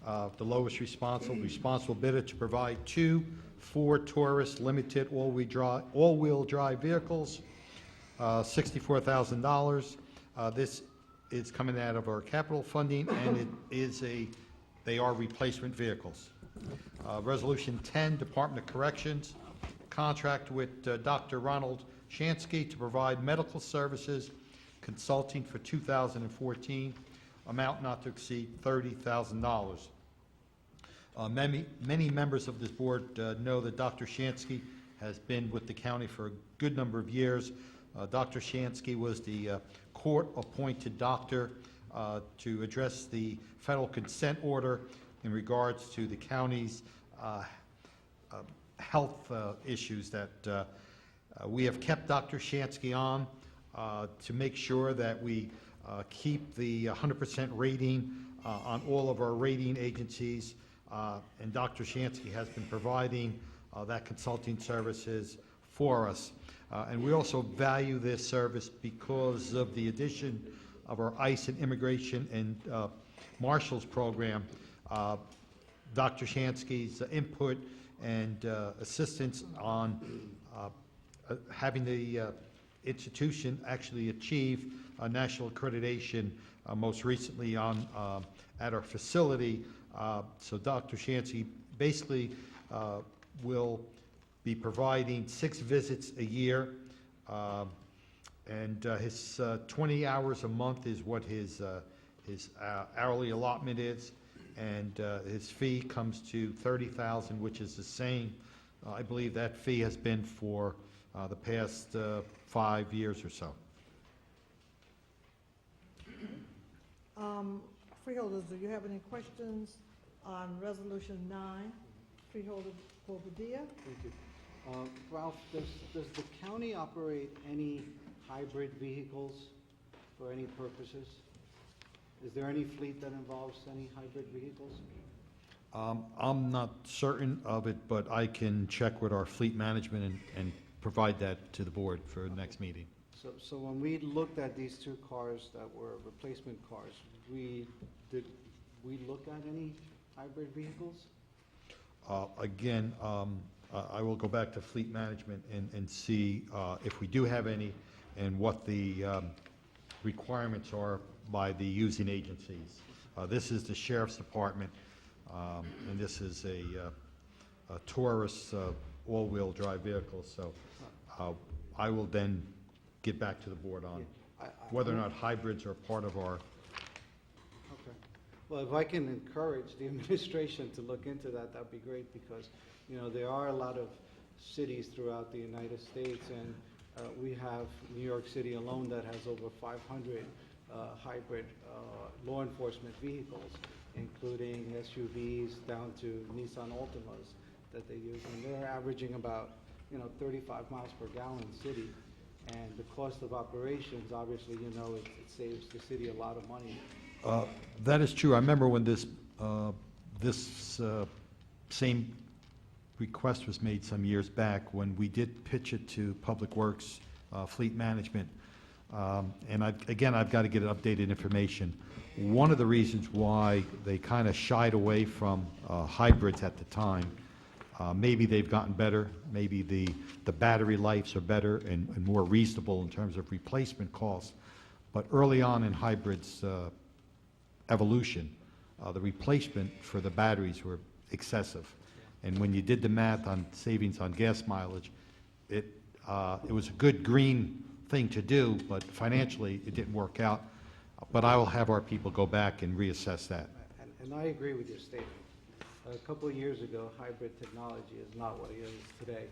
the lowest responsible bidder to provide 2 Ford Taurus Limited all-wheel drive vehicles, $64,000. This is coming out of our capital funding, and they are replacement vehicles. Resolution 10, Department of Corrections, contract with Dr. Ronald Shansky to provide medical services consulting for 2014, amount not to exceed $30,000. Many members of this board know that Dr. Shansky has been with the county for a good number of years. Dr. Shansky was the court-appointed doctor to address the federal consent order in regards to the county's health issues that we have kept Dr. Shansky on to make sure that we keep the 100% rating on all of our rating agencies, and Dr. Shansky has been providing that consulting services for us. And we also value this service because of the addition of our ICE and Immigration and Marshals program. Dr. Shansky's input and assistance on having the institution actually achieve national accreditation, most recently at our facility. So Dr. Shansky basically will be providing 6 visits a year, and his 20 hours a month is what his hourly allotment is, and his fee comes to $30,000, which is the same. I believe that fee has been for the past 5 years or so. Freeholders, do you have any questions on Resolution 9? Freeholder Bobadilla? Thank you. Ralph, does the county operate any hybrid vehicles for any purposes? Is there any fleet that involves any hybrid vehicles? I'm not certain of it, but I can check with our fleet management and provide that to the board for the next meeting. So when we looked at these 2 cars that were replacement cars, did we look at any hybrid vehicles? Again, I will go back to fleet management and see if we do have any and what the requirements are by the using agencies. This is the Sheriff's Department, and this is a Taurus all-wheel drive vehicle, so I will then get back to the board on whether or not hybrids are part of our... Okay. Well, if I can encourage the administration to look into that, that'd be great, because, you know, there are a lot of cities throughout the United States, and we have New York City alone that has over 500 hybrid law enforcement vehicles, including SUVs down to Nissan Altimas that they use, and they're averaging about, 35 miles per gallon city. And the cost of operations, obviously, it saves the city a lot of money. That is true. I remember when this Same request was made some years back when we did pitch it to Public Works, Fleet Management. And again, I've got to get updated information. One of the reasons why they kind of shied away from hybrids at the time, maybe they've gotten better, maybe the battery lives are better and more reasonable in terms of replacement costs. But early on in hybrids evolution, the replacement for the batteries were excessive. And when you did the math on savings on gas mileage, it was a good green thing to do, but financially it didn't work out. But I will have our people go back and reassess that. And I agree with your statement. A couple of years ago, hybrid technology is not what it is today.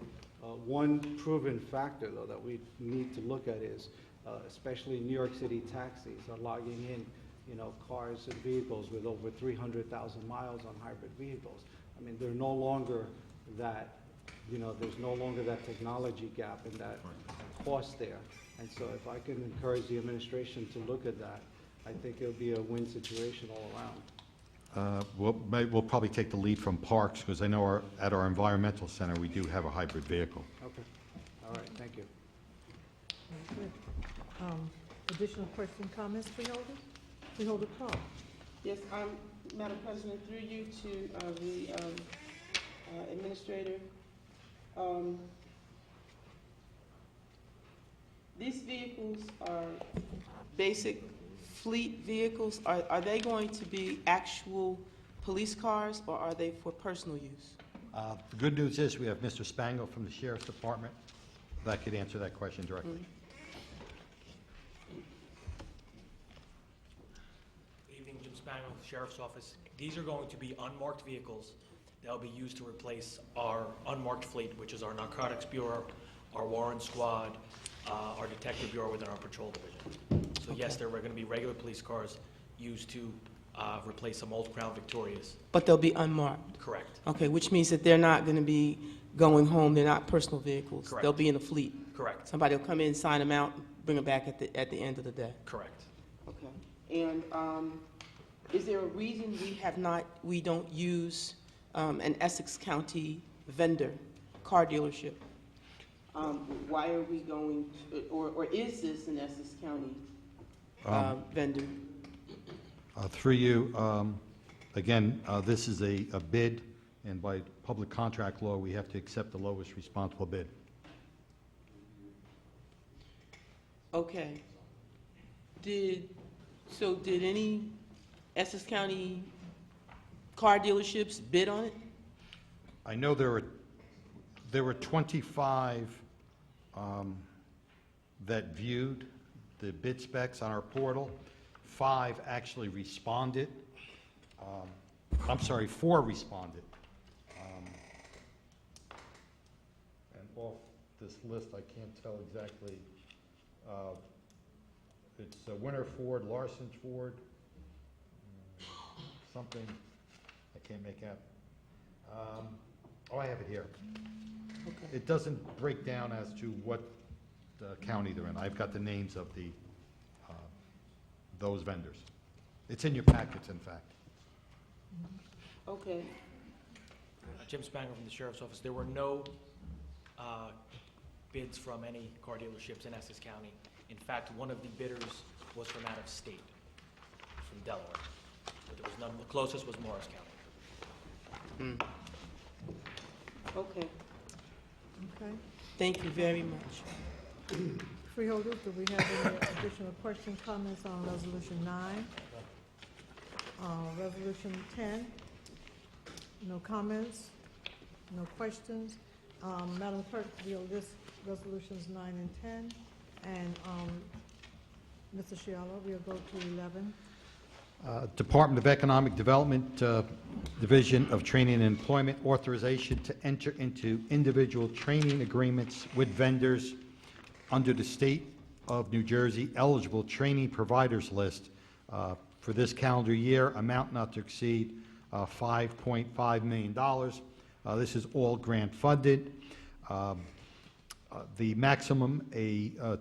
One proven factor, though, that we need to look at is, especially New York City taxis are logging in, cars and vehicles with over 300,000 miles on hybrid vehicles. I mean, they're no longer that, there's no longer that technology gap and that cost there. And so if I can encourage the administration to look at that, I think it'll be a win situation all around. We'll probably take the lead from Parks, because I know at our environmental center, we do have a hybrid vehicle. Okay. All right, thank you. Very good. Additional question, comments, Freeholder? Freeholder Clark? Yes, Madam President, through you to the administrator. These vehicles are basic fleet vehicles. Are they going to be actual police cars, or are they for personal use? The good news is we have Mr. Spango from the Sheriff's Department that could answer that question directly. Good evening, Jim Spango, Sheriff's Office. These are going to be unmarked vehicles that will be used to replace our unmarked fleet, which is our Narcotics Bureau, our Warrant Squad, our Detective Bureau within our Patrol Division. So yes, there are going to be regular police cars used to replace some old Crown Victorias. But they'll be unmarked? Correct. Okay, which means that they're not going to be going home, they're not personal vehicles? Correct. They'll be in a fleet? Correct. Somebody will come in, sign them out, bring them back at the end of the day? Correct. Okay. And is there a reason we don't use an Essex County vendor, car dealership? Why are we going, or is this an Essex County vendor? Through you, again, this is a bid, and by public contract law, we have to accept the lowest responsible bid. Okay. Did any Essex County car dealerships bid on it? I know there were 25 that viewed the bid specs on our portal. 5 actually responded. I'm sorry, 4 responded. And off this list, I can't tell exactly. It's Winter Ford, Larson's Ford, something I can't make out. Oh, I have it here. Okay. It doesn't break down as to what county they're in. I've got the names of those vendors. It's in your packets, in fact. Okay. Jim Spangler from the Sheriff's Office. There were no bids from any car dealerships in Essex County. In fact, one of the bidders was from out of state, from Delaware. But there was none. The closest was Morris County. Okay. Okay. Thank you very much. Freeholders, do we have any additional questions, comments on Resolution 9? Resolution 10? No comments? No questions? Madam Clerk, we'll list Resolutions 9 and 10. And Mr. Shiala, we'll go to 11. Department of Economic Development, Division of Training and Employment, authorization to enter into individual training agreements with vendors under the State of New Jersey eligible training providers list for this calendar year, amount not to exceed $5.5 million. This is all grant funded. The maximum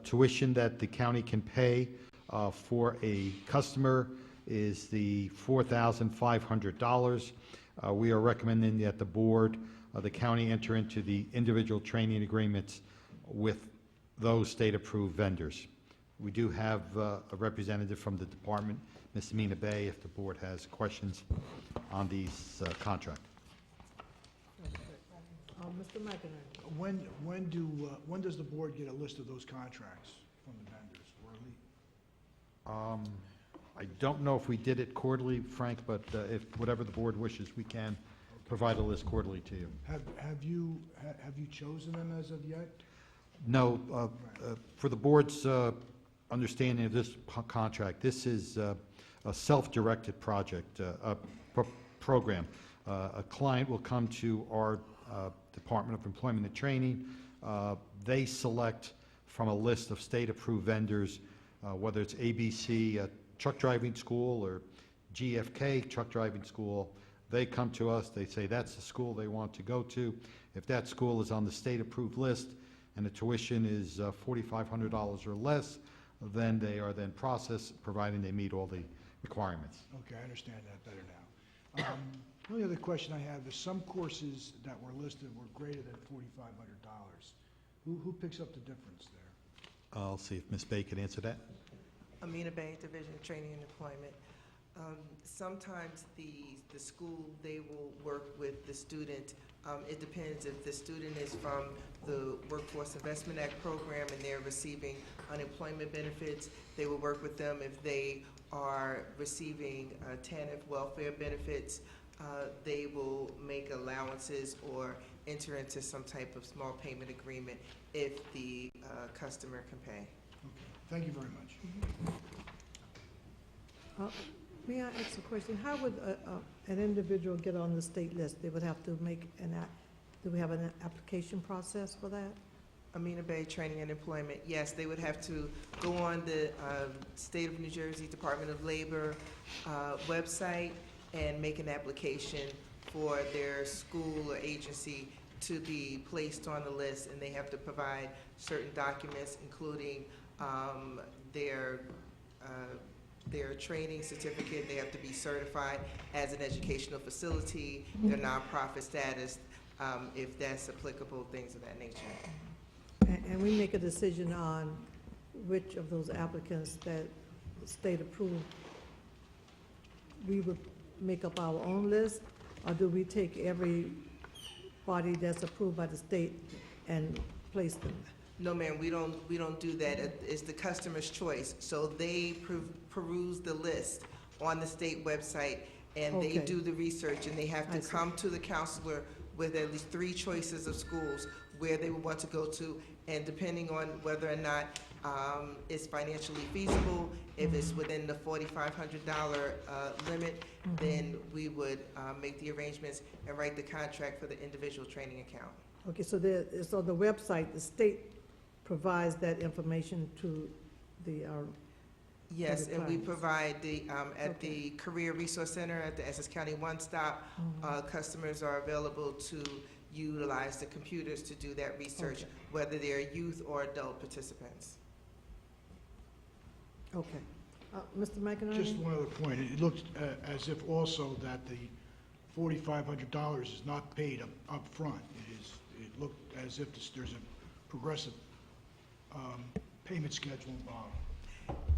tuition that the county can pay for a customer is the $4,500. We are recommending that the board, the county enter into the individual training agreements with those state-approved vendors. We do have a representative from the department, Ms. Amina Bay, if the board has questions on these contract. Mr. McInerney. When does the board get a list of those contracts from the vendors, quarterly? I don't know if we did it quarterly, Frank, but if whatever the board wishes, we can provide a list quarterly to you. Have you chosen them as of yet? No, for the board's understanding of this contract, this is a self-directed project, program. A client will come to our Department of Employment and Training. They select from a list of state-approved vendors, whether it's ABC Truck Driving School or GFK Truck Driving School. They come to us, they say that's the school they want to go to. If that school is on the state-approved list and the tuition is $4,500 or less, then they are then processed, providing they meet all the requirements. Okay, I understand that better now. The only other question I have is some courses that were listed were greater than $4,500. Who picks up the difference there? I'll see if Ms. Bay can answer that. Amina Bay, Division of Training and Employment. Sometimes the school, they will work with the student. It depends if the student is from the Workforce Investment Act program and they're receiving unemployment benefits, they will work with them. If they are receiving TANF welfare benefits, they will make allowances or enter into some type of small payment agreement if the customer can pay. Okay, thank you very much. May I ask a question? How would an individual get on the state list? They would have to make do we have an application process for that? Amina Bay Training and Employment, yes, they would have to go on the State of New Jersey Department of Labor website and make an application for their school or agency to be placed on the list, and they have to provide certain documents, including their training certificate. They have to be certified as an educational facility, their nonprofit status, if that's applicable, things of that nature. And we make a decision on which of those applicants that state approved, we would make up our own list, or do we take every body that's approved by the state and place them? No, ma'am, we don't do that. It's the customer's choice. So they peruse the list on the state website, and they do the research, and they have to come to the counselor with at least 3 choices of schools where they would want to go to, and depending on whether or not it's financially feasible, if it's within the $4,500 limit, then we would make the arrangements and write the contract for the individual training account. Okay, so so the website, the state provides that information to the Yes, and we clients. provide at the Career Resource Center at the Essex County One Stop, customers are available to utilize the computers to do that research, whether they're youth or adult participants. Okay. Mr. McInerney? Just one other point. It looked as if also that the $4,500 is not paid up front. It looked as if there's a progressive payment schedule involved.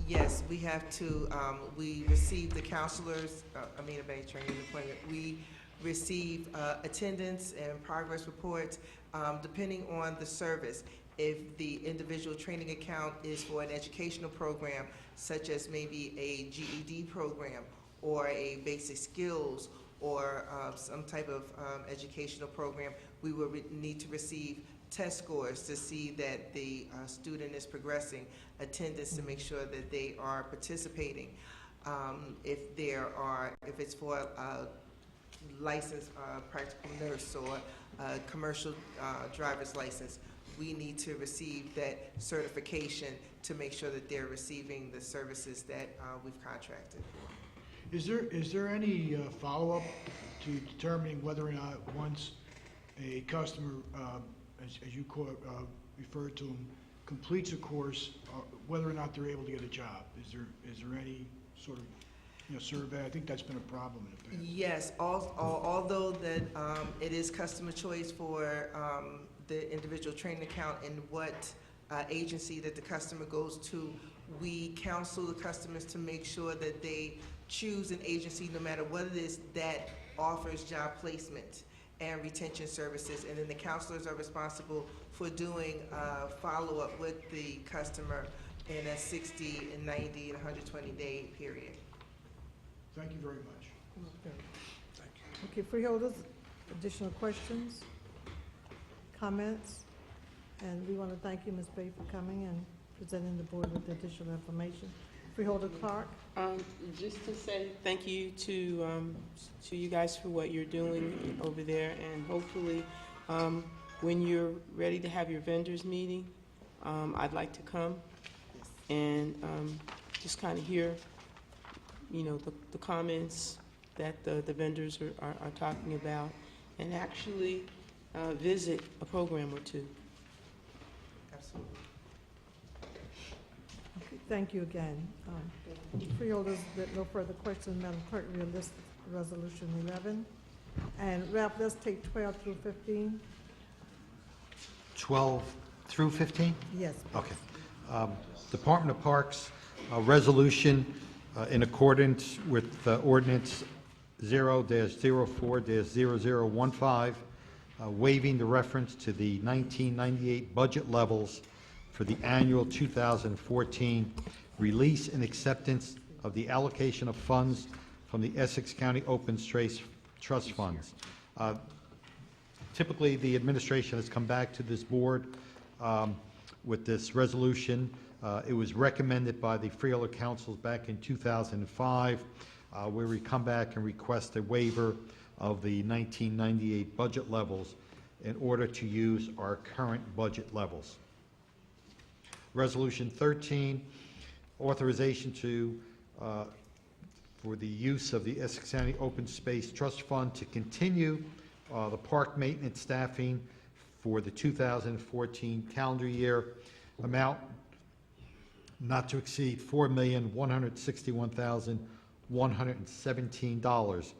Yes, we have to, we receive the counselors, Amina Bay Training and Employment, we receive attendance and progress reports depending on the service. If the individual training account is for an educational program, such as maybe a GED program or a basic skills or some type of educational program, we will need to receive test scores to see that the student is progressing, attendance to make sure that they are participating. If it's for a licensed practical nurse or a commercial driver's license, we need to receive that certification to make sure that they're receiving the services that we've contracted for. Is there any follow-up to determining whether or not once a customer, as you referred to them, completes a course, whether or not they're able to get a job? Is there any sort of survey? I think that's been a problem in the past. Yes, although that it is customer choice for the individual training account and what agency that the customer goes to, we counsel the customers to make sure that they choose an agency, no matter what it is, that offers job placement and retention services. And then the counselors are responsible for doing follow-up with the customer in a 60 and 90 and 120-day period. Thank you very much. Okay, freeholders, additional questions, comments? And we want to thank you, Ms. Bay, for coming and presenting the board with additional information. Freeholder Clark? Just to say thank you to you guys for what you're doing over there, and hopefully, when you're ready to have your vendors meeting, I'd like to come and just kind of hear, the comments that the vendors are talking about, and actually visit a program or two. Absolutely. Okay, thank you again. Freeholders, with no further questions, Madam Clerk, we'll list Resolution 11. And Ralph, let's take 12 through 15. 12 through 15? Yes. Okay. Department of Parks, resolution in accordance with ordinance 0-04-0015, waiving the reference to the 1998 budget levels for the annual 2014 release and acceptance of the allocation of funds from the Essex County Open Space Trust Funds. Typically, the administration has come back to this board with this resolution. It was recommended by the Freeholder Councils back in 2005, where we come back and request a waiver of the 1998 budget levels in order to use our current budget levels. Resolution 13, authorization for the use of the Essex County Open Space Trust Fund to continue the park maintenance staffing for the 2014 calendar year, amount not to exceed $4,161,117.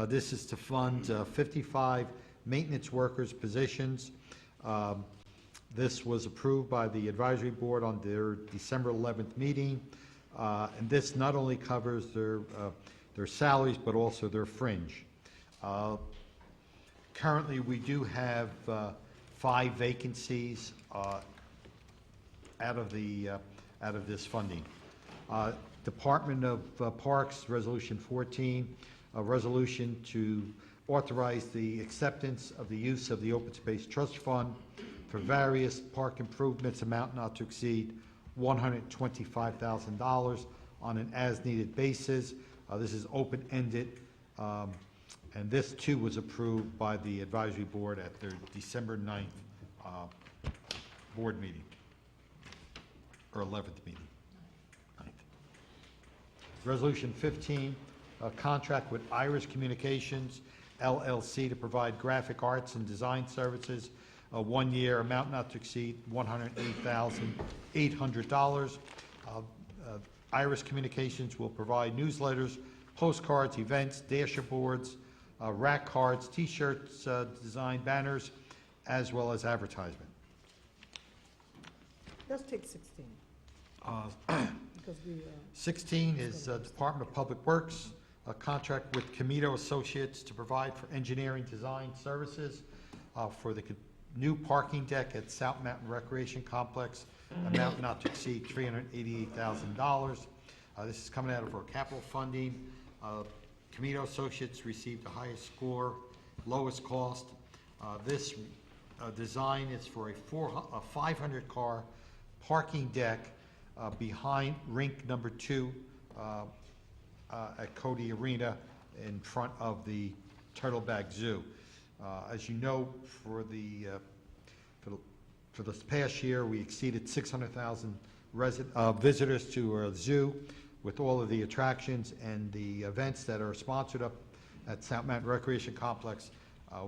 This is to fund 55 maintenance workers' positions. This was approved by the advisory board on their December 11th meeting, and this not only covers their salaries but also their fringe. Currently, we do have 5 vacancies out of this funding. Department of Parks, Resolution 14, a resolution to authorize the acceptance of the use of the Open Space Trust Fund for various park improvements, amount not to exceed $125,000 on an as-needed basis. This is open-ended, and this too was approved by the advisory board at their December 9th board meeting, or 11th meeting. 9th. Resolution 15, a contract with Iris Communications, LLC, to provide graphic arts and design services, 1 year, amount not to exceed $108,800. Iris Communications will provide newsletters, postcards, events, dasher boards, rack cards, T-shirts, design banners, as well as advertisement. Let's take 16. Because we, 16 is Department of Public Works, a contract with Comito Associates to provide for engineering design services for the new parking deck at South Mountain Recreation Complex, amount not to exceed $388,000. This is coming out of our capital funding. Comito Associates received the highest score, lowest cost. This design is for a 500-car parking deck behind rink number 2 at Cody Arena in front of the Turtleback Zoo. As you know, for this past year, we exceeded 600,000 visitors to our zoo with all of the attractions and the events that are sponsored up at South Mountain Recreation Complex.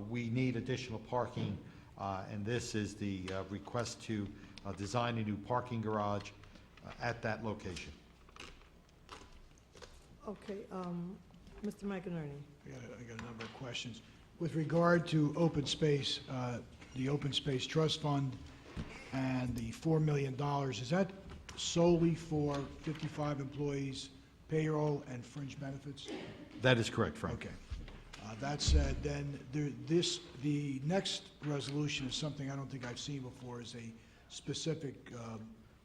We need additional parking, and this is the request to design a new parking garage at that location. Okay, Mr. McInerney. I got a number of questions. With regard to open space, the Open Space Trust Fund and the $4 million, is that solely for 55 employees, payroll and fringe benefits? That is correct, Frank. Okay. That said, then, the next resolution is something I don't think I've seen before, is a specific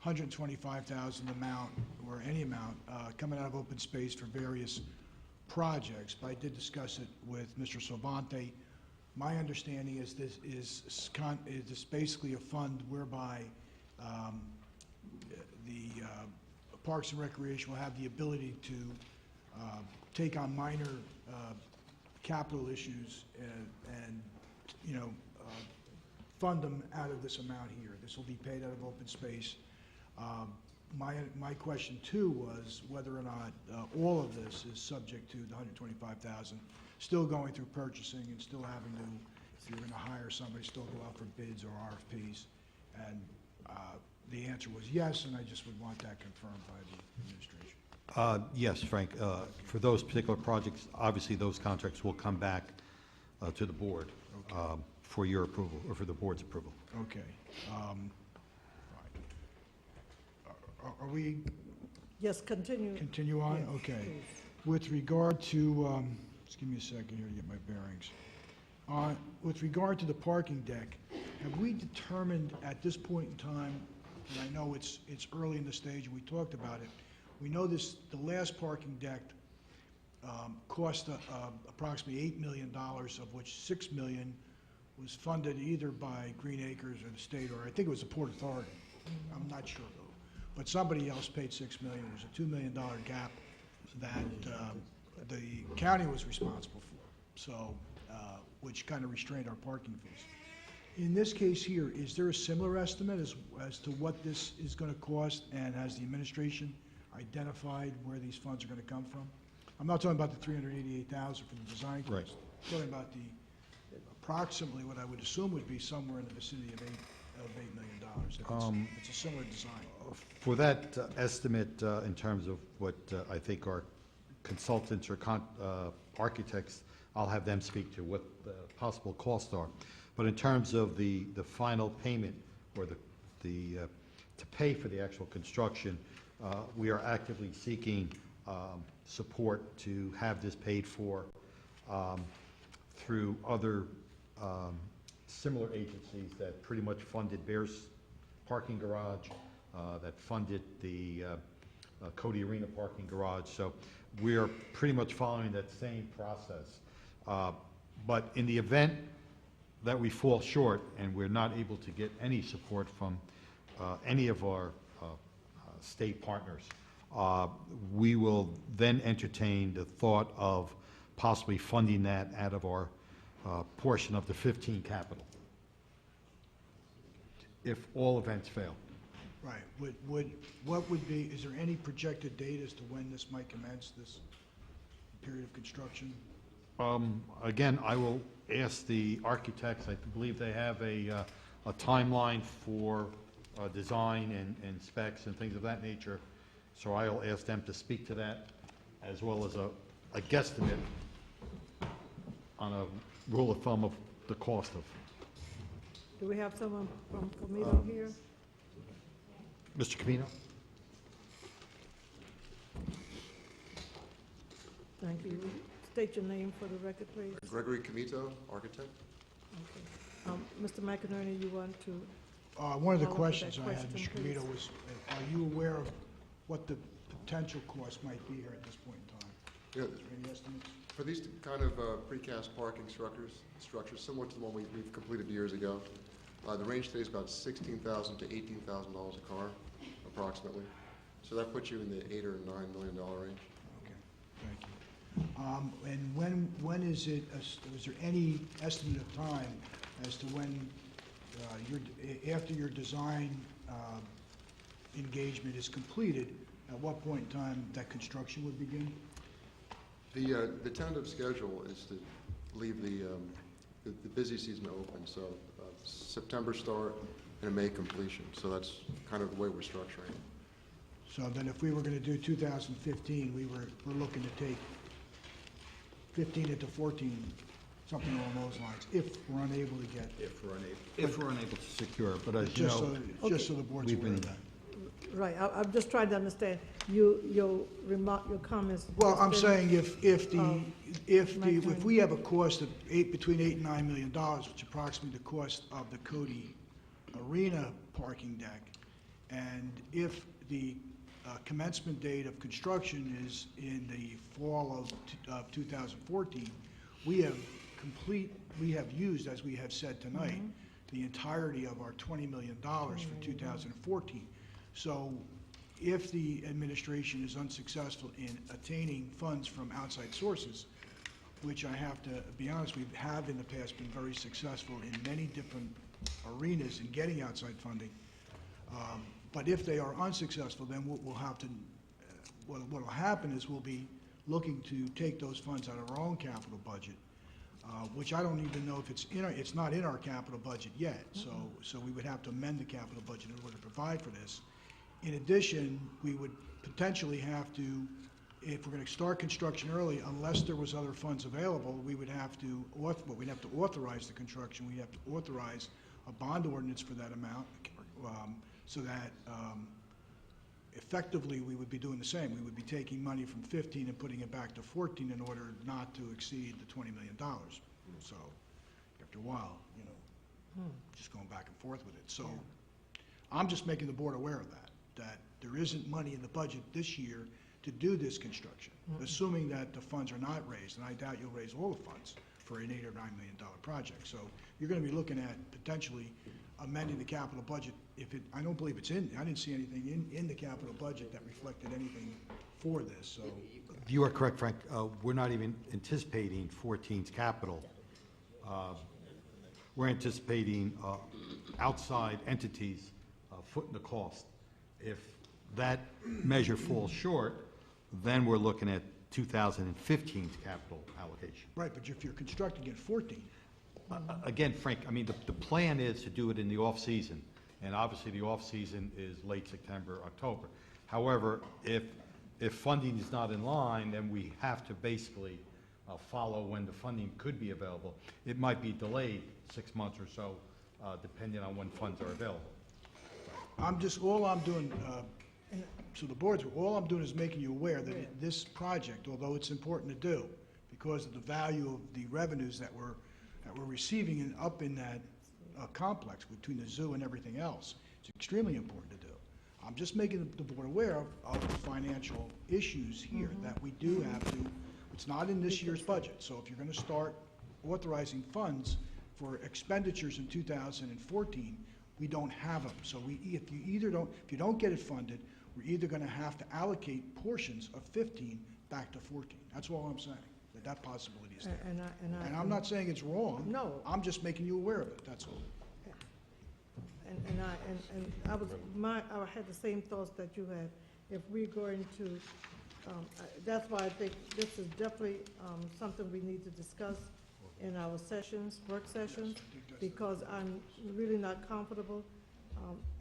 $125,000 amount, or any amount, coming out of open space for various projects. But I did discuss it with Mr. Sovante. My understanding is this is basically a fund whereby the Parks and Recreation will have the ability to take on minor capital issues and fund them out of this amount here. This will be paid out of open space. My question too was whether or not all of this is subject to the $125,000, still going through purchasing and still having to, if you're going to hire somebody, still go out for bids or RFPs. And the answer was yes, and I just would want that confirmed by the administration. Yes, Frank. For those particular projects, obviously those contracts will come back to the board for your approval, or for the board's approval. Okay. Are we Yes, continue. continue on? Yes, Okay. please. With regard to, just give me a second here to get my bearings. With regard to the parking deck, have we determined at this point in time, and I know it's early in the stage and we talked about it, we know the last parking deck cost approximately $8 million, of which $6 million was funded either by Green Acres or the state, or I think it was the Port Authority. I'm not sure though. But somebody else paid $6 million. There was a $2 million gap that the county was responsible for, so, which kind of restrained our parking fees. In this case here, is there a similar estimate as to what this is going to cost, and has the administration identified where these funds are going to come from? I'm not talking about the $388,000 for the design cost. Right. I'm talking about the approximately what I would assume would be somewhere in the vicinity of $8 million. If it's a similar design. For that estimate, in terms of what I think our consultants or architects, I'll have them speak to what the possible costs are. But in terms of the final payment, or to pay for the actual construction, we are actively seeking support to have this paid for through other similar agencies that pretty much funded Bears Parking Garage, that funded the Cody Arena Parking Garage. So we are pretty much following that same process. But in the event that we fall short and we're not able to get any support from any of our state partners, we will then entertain the thought of possibly funding that out of our portion of the 15 capital, if all events fail. Right. What would be, is there any projected date as to when this might commence, this period of construction? Again, I will ask the architects. I believe they have a timeline for design and specs and things of that nature. So I'll ask them to speak to that, as well as a guesstimate on a rule of thumb of the cost of. Do we have someone from Comito here? Mr. Camino? Thank you. State your name for the record, please. Gregory Comito, architect. Okay. Mr. McInerney, you want to? One of the follow up with questions that I had, question, Mr. Comito, please? was, are you aware of what the potential cost might be here at this point in time? Yeah, Is there any estimates? for these kind of precast parking structures similar to the one we've completed years ago, the range today is about $16,000 to $18,000 a car, approximately. So that puts you in the $8 or $9 million range. Okay, thank you. And when is it, is there any estimate of time as to when, after your design engagement is completed, at what point in time that construction would begin? The tentative schedule is to leave the busy season open, so September start and a May completion. So that's kind of the way we're structuring it. So then if we were going to do 2015, we're looking to take 15 into 14, something along those lines, if we're unable to get. If we're unable to secure, it. But as you Just know, so, just so the board's we've aware of been- that. Right, I'm just trying to understand, your remark, your comments. Well, I'm just been- saying if McInerney. we have a cost of between $8 and $9 million, which is approximately the cost of the Cody Arena parking deck, and if the commencement date of construction is in the fall of 2014, we have used, as we have said tonight, the entirety of our $20 million for 2014. So if the administration is unsuccessful in attaining funds from outside sources, which I have to be honest, we have in the past been very successful in many different arenas in getting outside funding. But if they are unsuccessful, then we'll have to, what will happen is we'll be looking to take those funds out of our own capital budget, which I don't even know if it's not in our capital budget yet. So we would have to amend the capital budget in order to provide for this. In addition, we would potentially have to, if we're going to start construction early, unless there was other funds available, we'd have to authorize the construction. We'd have to authorize a bond ordinance for that amount, so that effectively we would be doing the same. We would be taking money from 15 and putting it back to 14 in order not to exceed the $20 million. So after a while, just going back and forth with it. So I'm just making the board aware of that there isn't money in the budget this year to do this construction, assuming that the funds are not raised, and I doubt you'll raise all the funds for an $8 or $9 million project. So you're going to be looking at potentially amending the capital budget. I don't believe it's I didn't see anything in the capital budget that reflected anything for this, so. You are correct, Frank. We're not even anticipating 14's capital. We're anticipating outside entities footing the cost. If that measure falls short, then we're looking at 2015's capital allocation. Right, but if you're constructing at 14. Again, Frank, I mean, the plan is to do it in the off-season, and obviously the off-season is late September, October. However, if funding is not in line, then we have to basically follow when the funding could be available. It might be delayed 6 months or so, depending on when funds are available. All I'm doing, so the board's, all I'm doing is making you aware that this project, although it's important to do, because of the value of the revenues that we're receiving up in that complex between the zoo and everything else, it's extremely important to do. I'm just making the board aware of the financial issues here, that we do have to, it's not in this year's budget. So if you're going to start authorizing funds for expenditures in 2014, we don't have them. So if you don't get it funded, we're either going to have to allocate portions of 15 back to 14. That's all I'm saying, that possibility is there. And I'm not saying it's wrong. No. I'm just making you aware of it, that's all. I had the same thoughts that you had. If we're going to, that's why I think this is definitely something we need to discuss in our work sessions, because I'm really not comfortable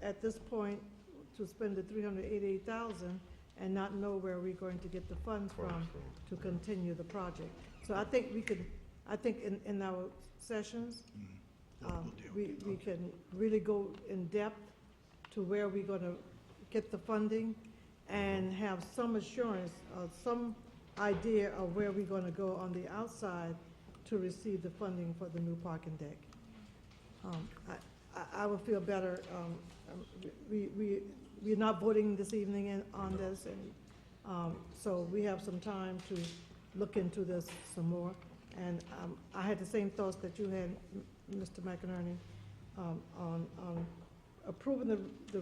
at this point to spend the $388,000 and not know where we're going to get the funds from to continue the project. So I think in our sessions, we can really go in depth to where we're going to get the funding and have some assurance, some idea of where we're going to go on the outside to receive the funding for the new parking deck. I would feel better. We're not voting this evening on this, and so we have some time to look into this some more. And I had the same thoughts that you had, Mr. McInerney, on approving the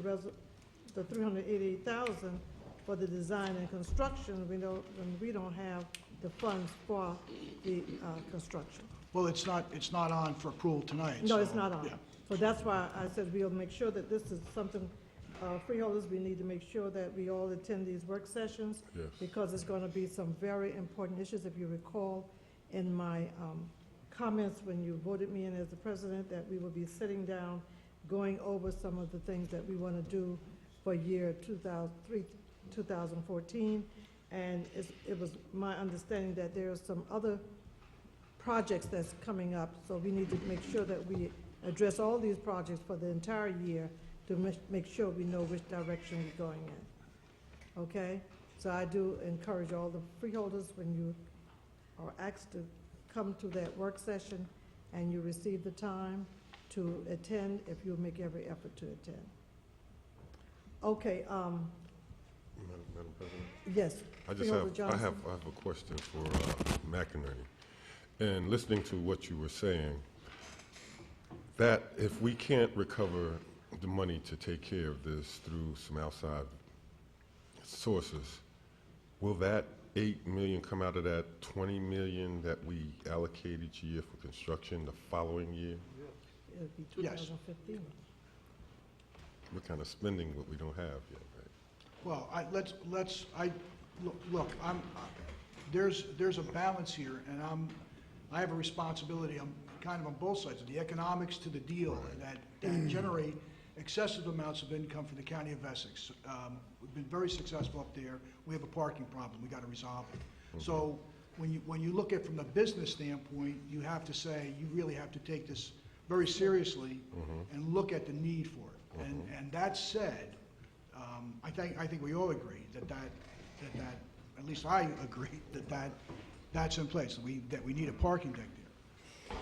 $388,000 for the design and construction. We don't have the funds for the construction. Well, it's not on for approval tonight. No, so, it's not on. yeah. So that's why I said we'll make sure that this is something, freeholders, we need to make sure that we all attend these work sessions. Yes. Because it's going to be some very important issues. If you recall in my comments when you voted me in as the president, that we will be sitting down, going over some of the things that we want to do for year 2014. And it was my understanding that there are some other projects that's coming up, so we need to make sure that we address all these projects for the entire year to make sure we know which direction we're going in. Okay? So I do encourage all the freeholders, when you are asked to come to that work session and you receive the time to attend, if you'll make every effort to attend. Okay, Madam President? yes. I Freeholder Johnson. have a question for McInerney. And listening to what you were saying, that if we can't recover the money to take care of this through some outside sources, will that 8 million come out of that 20 million that we allocate each year for construction the following year? It would be Yes. 2015. What kind of spending what we don't have yet, right? Well, look, there's a balance here, and I have a responsibility, I'm kind of on both sides of the economics to the deal that generate excessive amounts of income for the county of Essex. We've been very successful up there. We have a parking problem, we gotta resolve it. So when you look at it from the business standpoint, you have to say, you really have to take this very seriously and look at the need for it. And that said, I think we all agree that at least I agree that's in place, that we need a parking deck there.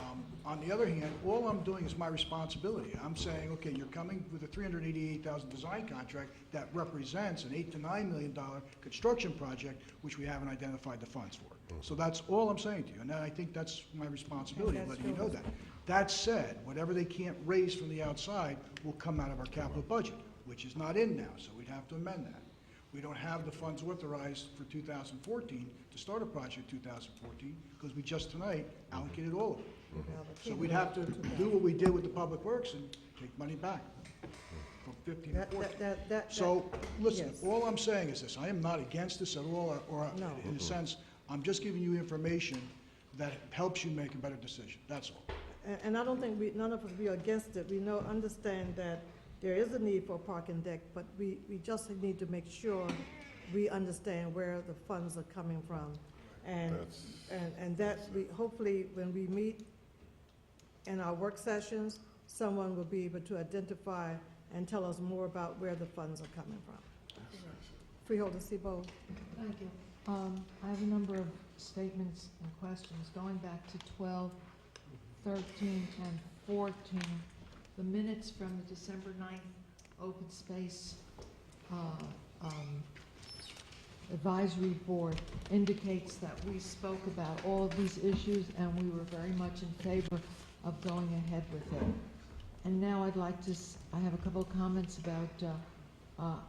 On the other hand, all I'm doing is my responsibility. I'm saying, okay, you're coming with a $388,000 design contract that represents an $8 to $9 million construction project, which we haven't identified the funds for. So that's all I'm saying to you, and I think that's my responsibility, letting you know that. That said, whatever they can't raise from the outside will come out of our capital budget, which is not in now, so we'd have to amend that. We don't have the funds authorized for 2014 to start a project 2014, because we just tonight allocated all of it. So we'd have to do what we did with the Public Works and take money back from 15 to 14. So, listen, yes. all I'm saying is this, I am not against this at all, or No. in a sense, I'm just giving you information that helps you make a better decision, that's all. And I don't think none of us, we are against it. We understand that there is a need for a parking deck, but we just need to make sure we understand where the funds are coming from. And that we, hopefully, when we meet in our work sessions, someone will be able to identify and tell us more about where the funds are coming from. Freeholder Sebo. Thank you. I have a number of statements and questions going back to 12, 13, 10, 14. The minutes from the December 9th Open Space Advisory Board indicates that we spoke about all of these issues and we were very much in favor of going ahead with it. And now I'd like to, I have a couple of comments about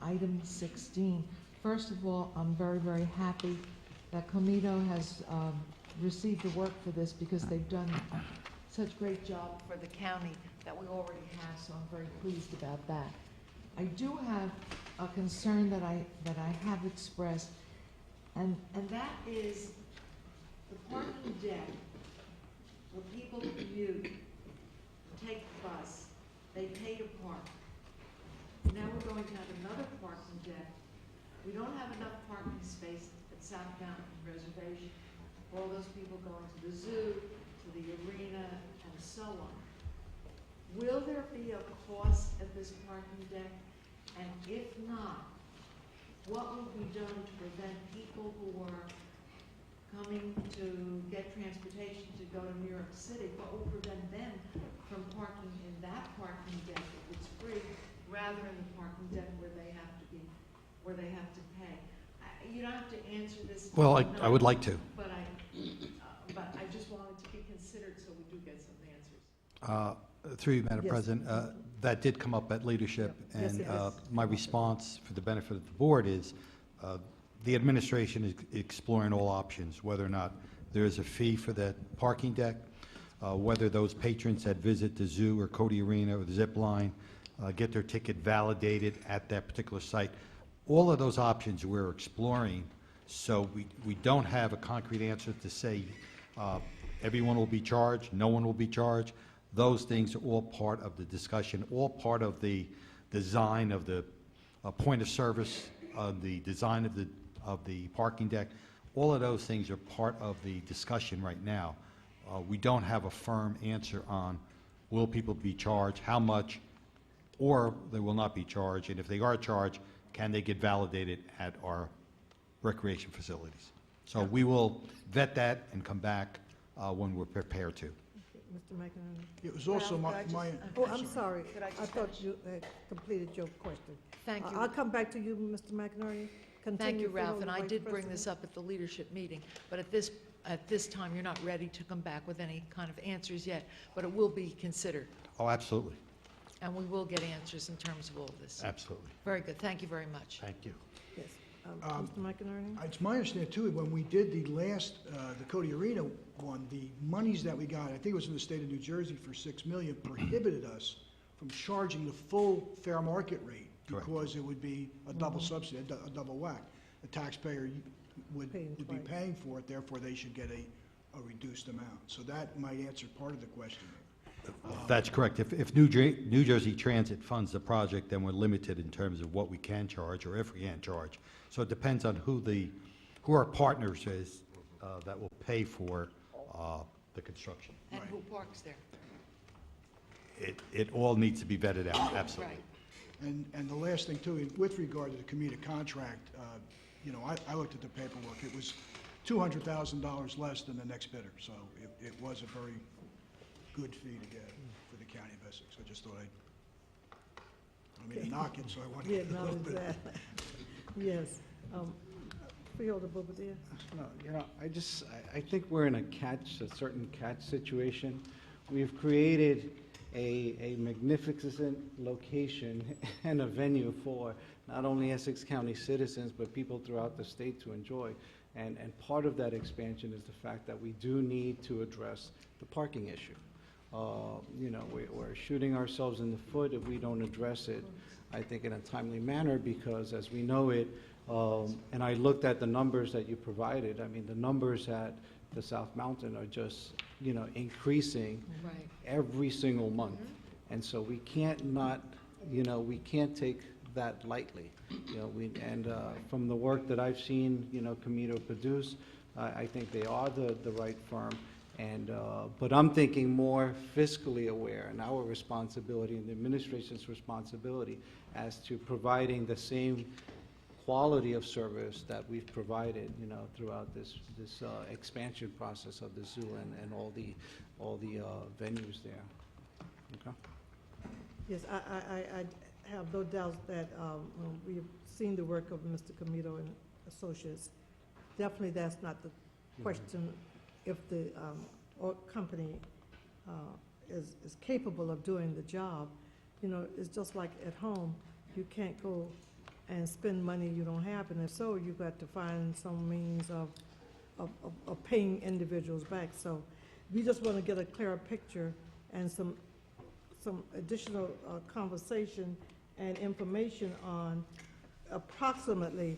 item 16. First of all, I'm very, very happy that Comito has received the work for this, because they've done such a great job for the county that we already have, so I'm very pleased about that. I do have a concern that I have expressed, and that is the parking deck where people commute, take the bus, they pay to park. Now we're going to have another parking deck. We don't have enough parking space at South Mountain Reservation for all those people going to the zoo, to the arena, and so on. Will there be a cost at this parking deck? And if not, what will be done to prevent people who are coming to get transportation to go to New York City? What will prevent them from parking in that parking deck if it's free, rather than the parking deck where they have to pay? You don't have to answer this. Well, tonight, I would like to. But I just wanted to be considered so we do get some answers. Through you, Madam Yes. President, that did come up at leadership, Yes, and it has. my response for the benefit of the board is the administration is exploring all options, whether or not there is a fee for that parking deck, whether those patrons that visit the zoo or Cody Arena or the zip line get their ticket validated at that particular site. All of those options we're exploring, so we don't have a concrete answer to say everyone will be charged, no one will be charged. Those things are all part of the discussion, all part of the design of the point of service the design of the parking deck. All of those things are part of the discussion right now. We don't have a firm answer on will people be charged, how much, or they will not be charged, and if they are charged, can they get validated at our recreation facilities? So we will vet that and come back when we're prepared to. Mr. McInerney? It was also my, Oh, I'm sorry. Could I I just thought finish? you had completed your question. Thank you. I'll come back to you, Mr. McInerney. Thank Continue, you, Ralph, Freeholder and I Vice did bring President. this up at the leadership meeting, but at this time, you're not ready to come back with any kind of answers yet, but it will be considered, Oh, absolutely, and we will get answers in terms of all of this. absolutely. Very good, thank you very much. Thank you. Yes. Mr. McInerney? It's my understanding too, when we did the last, the Cody Arena one, the monies that we got, I think it was from the state of New Jersey for $6 million, prohibited us from charging the full fair market rate Correct. because it would be a double subsidy, a double whack. The taxpayer would Paying be twice. paying for it, therefore they should get a reduced amount. So that might answer part of the question. That's correct. If New Jersey Transit funds the project, then we're limited in terms of what we can charge or if we can charge. So it depends on who our partners is that will pay for the construction. And who parks there? It all needs to be vetted out, absolutely. Right. And the last thing too, with regard to the Comida contract, you know, I looked at the paperwork. It was $200,000 less than the next bidder, so it was a very good fee to get for the county of Essex. I just thought I mean to knock it, so I wanted to Yeah, get a no, little bit. exactly. Yes. Freeholder Bobadilla? No, you know, I think we're in a certain catch situation. We've created a magnificent location and a venue for not only Essex County citizens, but people throughout the state to enjoy. And part of that expansion is the fact that we do need to address the parking issue. You know, we're shooting ourselves in the foot if we don't address it, I think, in a timely manner, because as we know it, and I looked at the numbers that you provided, I mean, the numbers at the South Mountain are just, you know, increasing Right. every single month. And so we can't not, you know, we can't take that lightly. You know, from the work that I've seen, you know, Comito produce, I think they are the right firm. And, but I'm thinking more fiscally aware and our responsibility and the administration's responsibility as to providing the same quality of service that we've provided, you know, throughout this expansion process of the zoo and all the venues there. Okay? Yes, I have no doubt that we've seen the work of Mr. Comito and Associates. Definitely that's not the question. If the company is capable of doing the job, you know, it's just like at home. You can't go and spend money you don't have, and if so, you've got to find some means of paying individuals back. So we just want to get a clearer picture and some additional conversation and information on approximately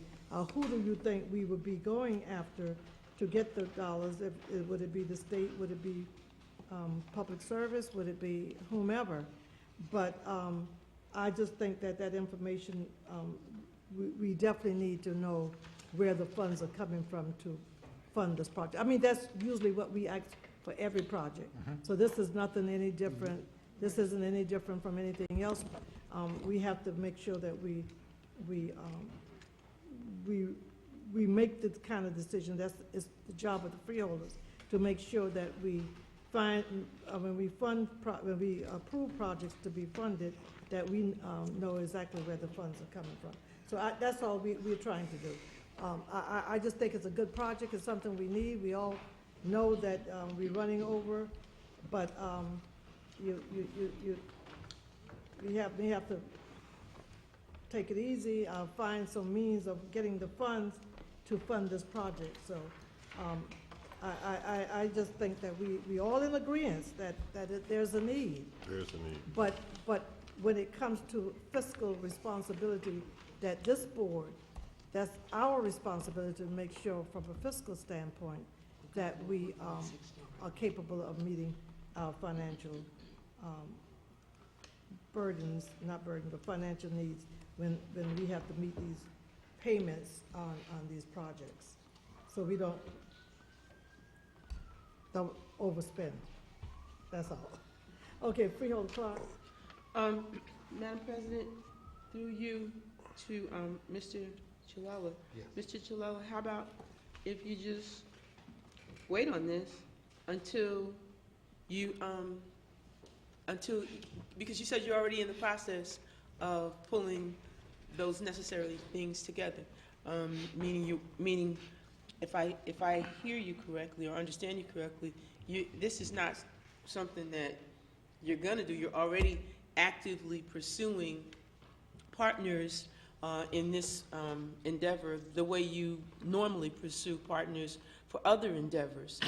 who do you think we would be going after to get the dollars? Would it be the state? Would it be public service? Would it be whomever? But I just think that information, we definitely need to know where the funds are coming from to fund this project. I mean, that's usually what we ask for every project. So this is nothing any different. This isn't any different from anything else. We have to make sure that we make the kind of decision. That's the job of the freeholders, to make sure that we find, when we approve projects to be funded, that we know exactly where the funds are coming from. So that's all we're trying to do. I just think it's a good project. It's something we need. We all know that we're running over, but we have to take it easy, find some means of getting the funds to fund this project. So I just think that we all in agreement that there's a need. There's a need. But when it comes to fiscal responsibility, that this board, that's our responsibility to make sure from a fiscal standpoint that we are capable of meeting our financial burdens, not burden, but financial needs when we have to meet these payments on these projects, so we don't overspend. That's all. Okay, Freehold Clark. Madam President, through you to Mr. Chilala. Yes. Mr. Chilala, how about if you just wait on this until you, because you said you're already in the process of pulling those necessary things together. Meaning, if I hear you correctly or understand you correctly, this is not something that you're gonna do. You're already actively pursuing partners in this endeavor the way you normally pursue partners for other endeavors.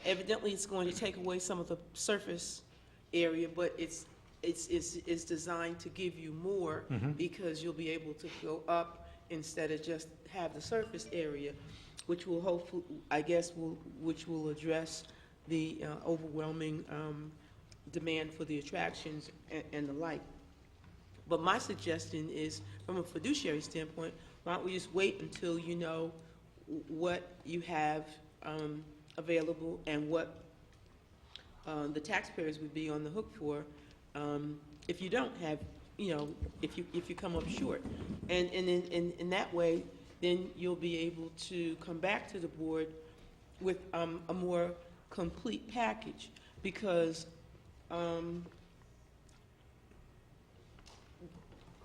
Evidently, it's going to take away some of the surface area, but it's designed to give you more because you'll be able to go up instead of just have the surface area, which will hopefully, I guess, which will address the overwhelming demand for the attractions and the like. But my suggestion is, from a fiduciary standpoint, why don't we just wait until you know what you have available and what the taxpayers would be on the hook for if you don't have, if you come up short. And in that way, then you'll be able to come back to the board with a more complete package, because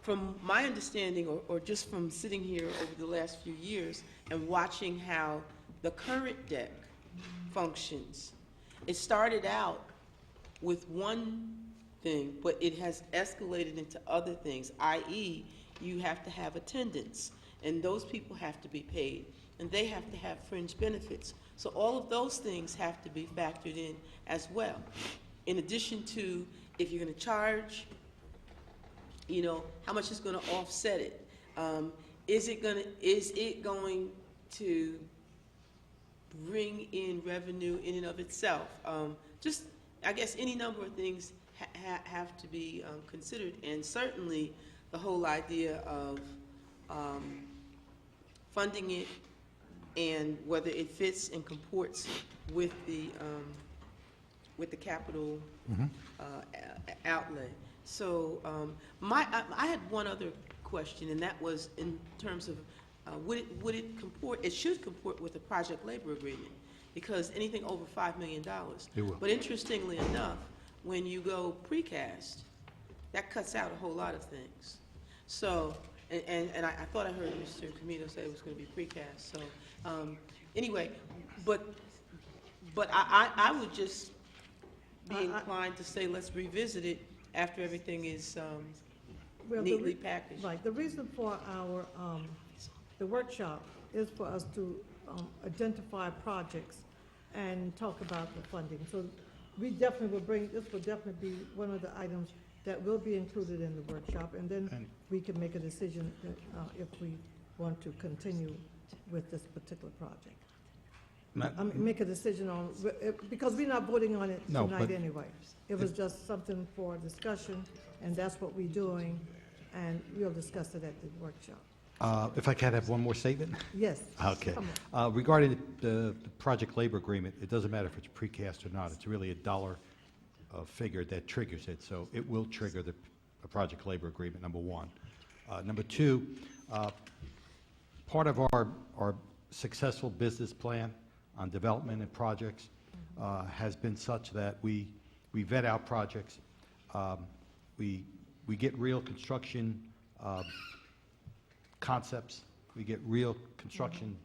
from my understanding, or just from sitting here over the last few years and watching how the current deck functions, it started out with one thing, but it has escalated into other things, i.e., you have to have attendance, and those people have to be paid, and they have to have fringe benefits. So all of those things have to be factored in as well. In addition to, if you're going to charge, how much is going to offset it? Is it going to bring in revenue in and of itself? Just, I guess, any number of things have to be considered, and certainly the whole idea of funding it and whether it fits and comports with the capital outlay. So I had one other question, and that was in terms of would it comport? It should comport with a project labor agreement, because anything over $5 million. It will. But interestingly enough, when you go precast, that cuts out a whole lot of things. So, and I thought I heard Mr. Camino say it was going to be precast. So, anyway, but I would just be inclined to say let's revisit it after everything is neatly packaged. Right. The reason for our the workshop is for us to identify projects and talk about the funding. So we definitely will this will definitely be one of the items that will be included in the workshop, and then we can make a decision if we want to continue with this particular project. Make a decision on, because we're not voting on it tonight anyway. It was just something for discussion, and that's what we're doing, and we'll discuss it at the workshop. If I can have one more statement? Yes. Okay. Come on. Regarding the project labor agreement, it doesn't matter if it's precast or not. It's really a dollar figure that triggers it. So it will trigger the project labor agreement, number one. Number two, part of our successful business plan on development and projects has been such that we vet out projects. We get real construction concepts. We get real construction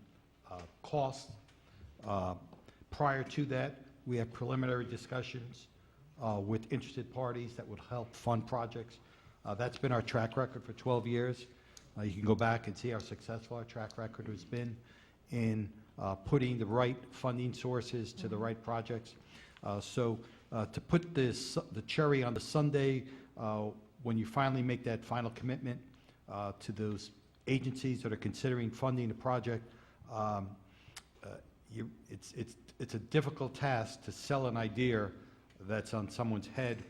costs. Prior to that, we have preliminary discussions with interested parties that would help fund projects. That's been our track record for 12 years. You can go back and see how successful our track record has been in putting the right funding sources to the right projects. So to put the cherry on the sundae, when you finally make that final commitment to those agencies that are considering funding the project, it's a difficult task to sell an idea that's on someone's head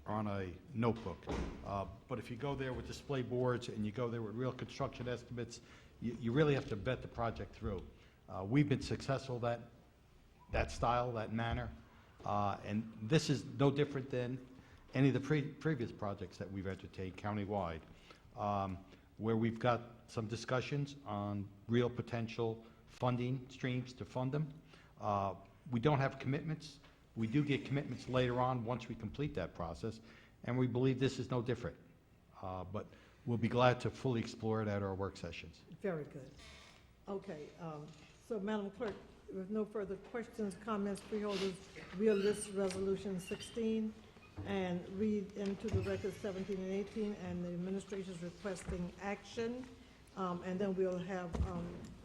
on a notebook. But if you go there with display boards and you go there with real construction estimates, you really have to vet the project through. We've been successful that style, that manner, and this is no different than any of the previous projects that we've entertained countywide, where we've got some discussions on real potential funding streams to fund them. We don't have commitments. We do get commitments later on once we complete that process, and we believe this is no different. But we'll be glad to fully explore it at our work sessions. Very good. Okay, so Madam Clerk, with no further questions, comments, freeholders, we'll list Resolution 16 and read into the record 17 and 18, and the administration is requesting action. And then we'll have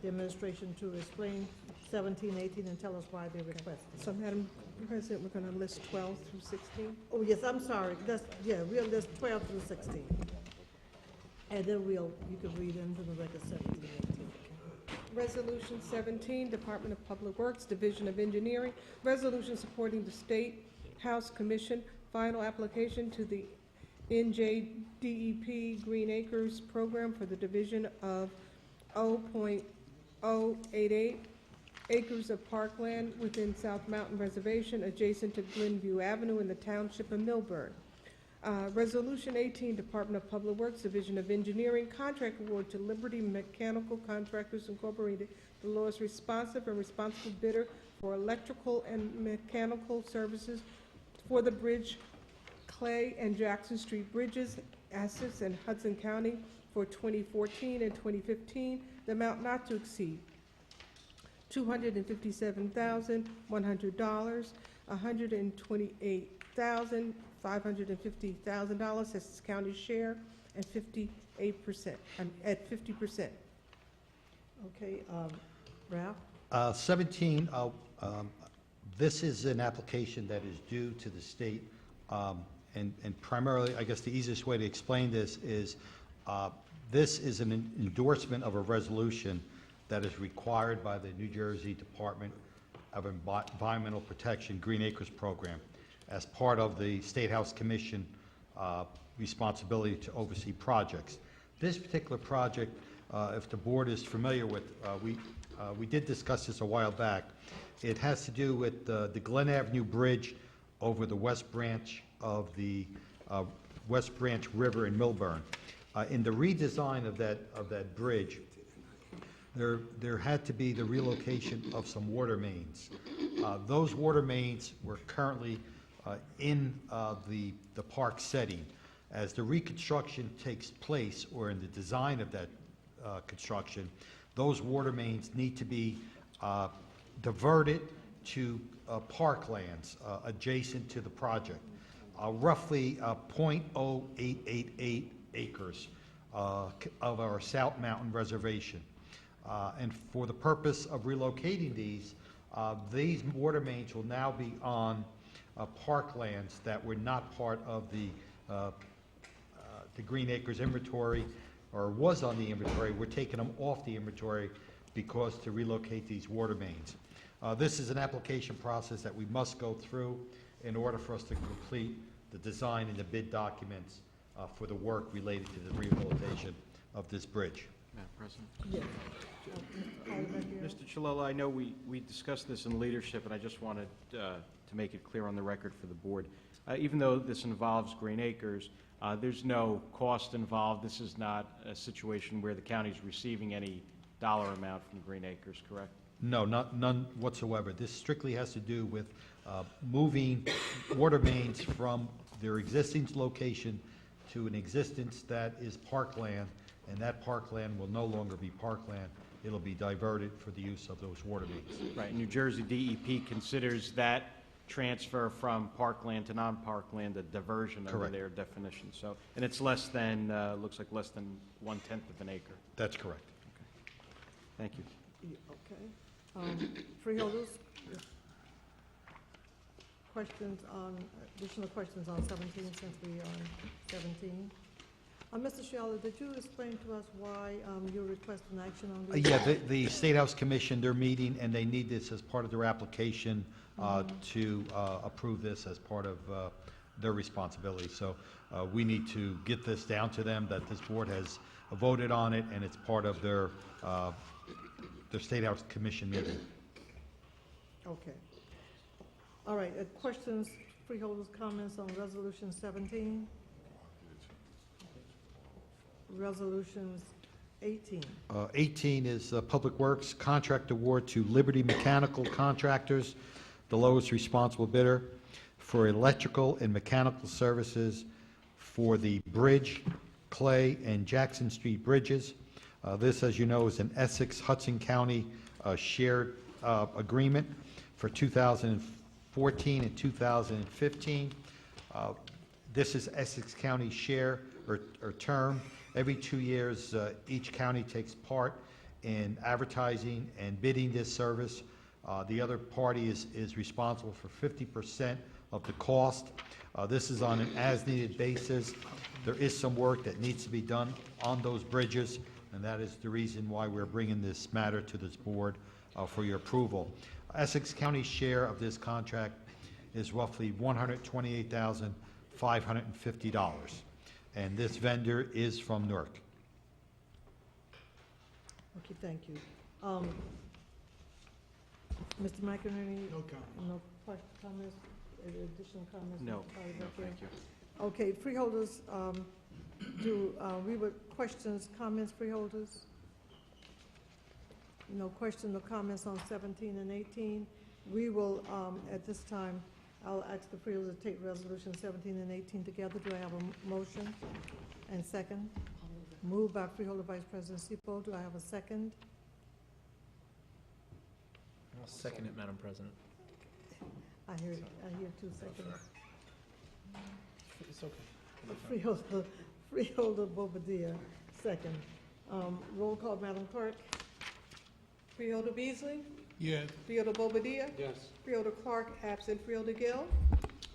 the administration to explain 17, 18, and tell us why they requested. So, Madam President, we're going to list 12 through 16. Oh, yes, I'm sorry. We'll list 12 through 16. And then you can read into the record 17 and 18. Resolution 17, Department of Public Works, Division of Engineering, resolution supporting the State House Commission final application to the NJDEP Green Acres Program for the division of 0.088 acres of parkland within South Mountain Reservation adjacent to Glenview Avenue in the township of Millburn. Resolution 18, Department of Public Works, Division of Engineering, contract award to Liberty Mechanical Contractors Incorporated, the lowest responsive and responsible bidder for electrical and mechanical services for the bridge, Clay and Jackson Street bridges, assets in Hudson County for 2014 and 2015, the amount not to exceed $257,100, $128,550,000 as county share, and 58%, at 50%. Okay, Ralph? 17, this is an application that is due to the state, and primarily, I guess the easiest way to explain this is this is an endorsement of a resolution that is required by the New Jersey Department of Environmental Protection Green Acres Program as part of the State House Commission responsibility to oversee projects. This particular project, if the board is familiar with, we did discuss this a while back. It has to do with the Glen Avenue Bridge over the West Branch of the West Branch River in Millburn. In the redesign of that bridge, there had to be the relocation of some water mains. Those water mains were currently in the park setting. As the reconstruction takes place, or in the design of that construction, those water mains need to be diverted to parklands adjacent to the project. Roughly 0.0888 acres of our South Mountain Reservation. And for the purpose of relocating these water mains will now be on parklands that were not part of the Green Acres inventory, or was on the inventory. We're taking them off the inventory because to relocate these water mains. This is an application process that we must go through in order for us to complete the design and the bid documents for the work related to the rehabilitation of this bridge. Madam President? Yes. Mr. Chilella, I know we discussed this in leadership, and I just wanted to make it clear on the record for the board. Even though this involves Green Acres, there's no cost involved. This is not a situation where the county is receiving any dollar amount from Green Acres, correct? No, none whatsoever. This strictly has to do with moving water mains from their existing location to an existence that is parkland, and that parkland will no longer be parkland. It'll be diverted for the use of those water mains. Right. New Jersey DEP considers that transfer from parkland to non-parkland a diversion under their definition. So, and it's less than, looks like less than 1/10 of an acre. That's correct. Thank you. Okay. Freeholders? Questions additional questions on 17, since we are on 17? Mr. Sheller, did you explain to us why you request an action on this? Yeah, the State House Commission, they're meeting, and they need this as part of their application to approve this as part of their responsibility. So we need to get this down to them, that this board has voted on it, and it's part of their State House Commission meeting. Okay. All right, questions, freeholders' comments on Resolution 17? Resolutions 18. 18 is Public Works Contract Award to Liberty Mechanical Contractors, the lowest responsible bidder, for electrical and mechanical services for the Bridge, Clay, and Jackson Street bridges. This, as you know, is an Essex-Hudson County shared agreement for 2014 and 2015. This is Essex County share or term. Every 2 years, each county takes part in advertising and bidding this service. The other party is responsible for 50% of the cost. This is on an as-needed basis. There is some work that needs to be done on those bridges, and that is the reason why we're bringing this matter to this board for your approval. Essex County's share of this contract is roughly $128,550, and this vendor is from Newark. Okay, thank you. Mr. McInerney? No comment. No comments, additional comments? No, Mr. Polly, no, okay. thank you. Okay, freeholders, questions, comments, freeholders? No questions, no comments on 17 and 18. We will, at this time, I'll ask the freeholders to take resolution 17 and 18 together. Do I have a motion and second? Moved by freeholder Vice President Sipo. Do I have a second? I'll second it, Madam President. I hear 2 seconds. It's okay. Freeholder Bobadilla, second. Roll call, Madam Clerk. Freeholder Beasley? Yes. Freeholder Bobadilla? Yes. Freeholder Clark, absent. Freeholder Gill?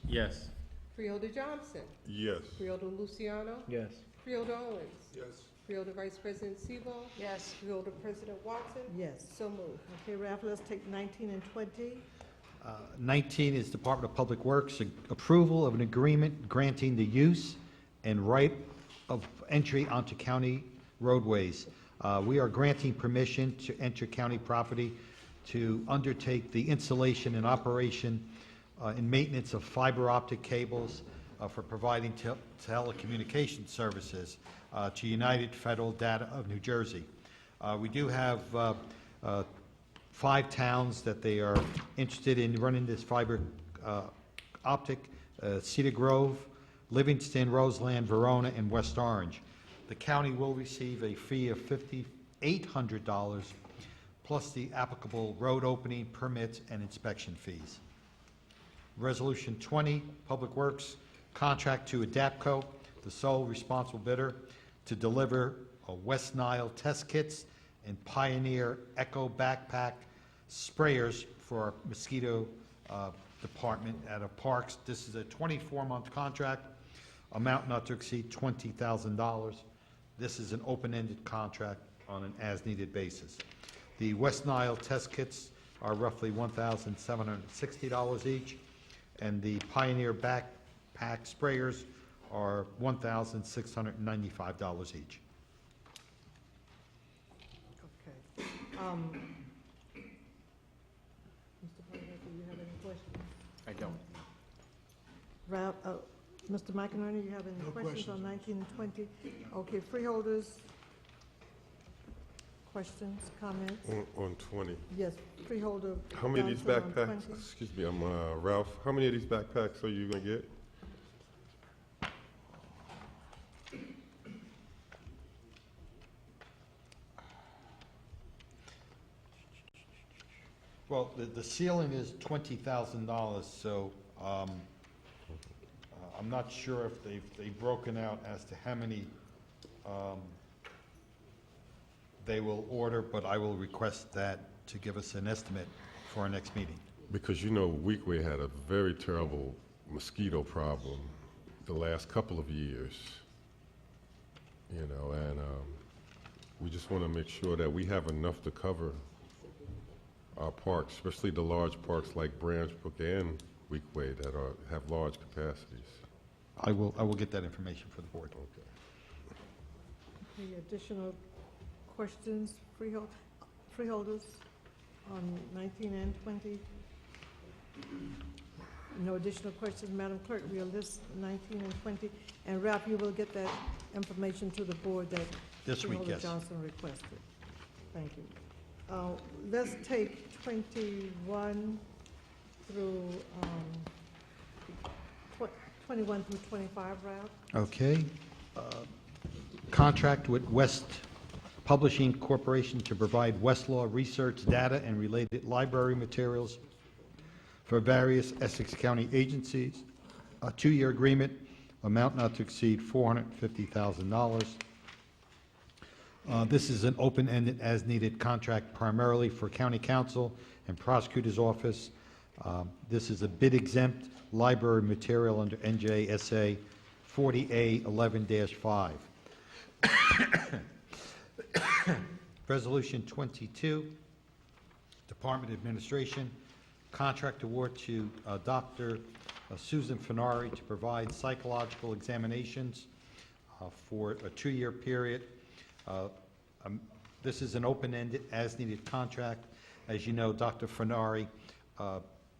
Yes. Freeholder Johnson? Yes. Freeholder Luciano? Yes. Freeholder Owens? Yes. Freeholder Vice President Sebo? Yes. Freeholder President Watson? Yes. So moved. Okay, Ralph, let's take 19 and 20. 19 is Department of Public Works, approval of an agreement granting the use and right of entry onto county roadways. We are granting permission to enter county property to undertake the installation and operation and maintenance of fiber optic cables for providing telecommunication services to United Federal Data of New Jersey. We do have 5 towns that they are interested in running this fiber optic, Cedar Grove, Livingston, Roseland, Verona, and West Orange. The county will receive a fee of $5,800 plus the applicable road opening, permits, and inspection fees. Resolution 20, Public Works, contract to Adapco, the sole responsible bidder, to deliver West Nile test kits and Pioneer Echo backpack sprayers for our mosquito department at our parks. This is a 24-month contract, amount not to exceed $20,000. This is an open-ended contract on an as-needed basis. The West Nile test kits are roughly $1,760 each, and the Pioneer backpack sprayers are $1,695 each. Okay. Mr. President, do you have any questions? I don't. Ralph, Mr. McInerney, you have any No questions on questions. 19 and 20? Okay, freeholders, questions, comments? On 20. Yes, freeholder. How many of these Johnson on backpacks, 20. excuse me, I'm Ralph, how many of these backpacks are you gonna get? Well, the ceiling is $20,000, so I'm not sure if they've broken out as to how many they will order, but I will request that to give us an estimate for our next meeting. Because you know, Weequahic had a very terrible mosquito problem the last couple of years, you know, and we just want to make sure that we have enough to cover our parks, especially the large parks like Branch Brook and Weequahic that have large capacities. I will get that information for the board. Any additional questions, freeholders on 19 and 20? No additional questions, Madam Clerk, we'll list 19 and 20. And Ralph, you will get that information to the board that This week, Freeholder yes. Johnson requested. Thank you. Let's take 21 through, 21 through 25, Ralph. Okay. Contract with West Publishing Corporation to provide Westlaw research data and related library materials for various Essex County agencies. A 2-year agreement, amount not to exceed $450,000. This is an open-ended, as-needed contract primarily for County Council and Prosecutor's Office. This is a bid-exempt library material under NJSA 40A 11-5. Resolution 22, Department of Administration, contract award to Dr. Susan Fenari to provide psychological examinations for a 2-year period. This is an open-ended, as-needed contract. As you know, Dr. Fenari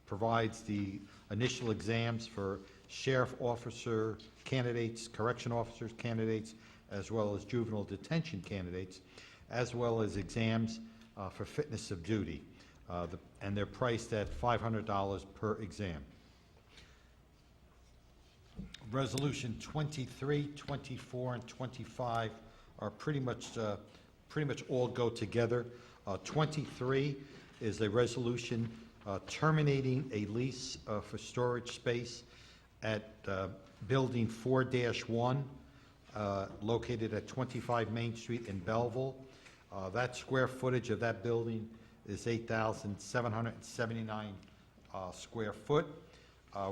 provides the initial exams for sheriff officer candidates, correction officers candidates, as well as juvenile detention candidates, as well as exams for fitness of duty. And they're priced at $500 per exam. Resolution 23, 24, and 25 are pretty much all go together. 23 is a resolution terminating a lease for storage space at Building 4-1, located at 25 Main Street in Belleville. That square footage of that building is 8,779 square foot.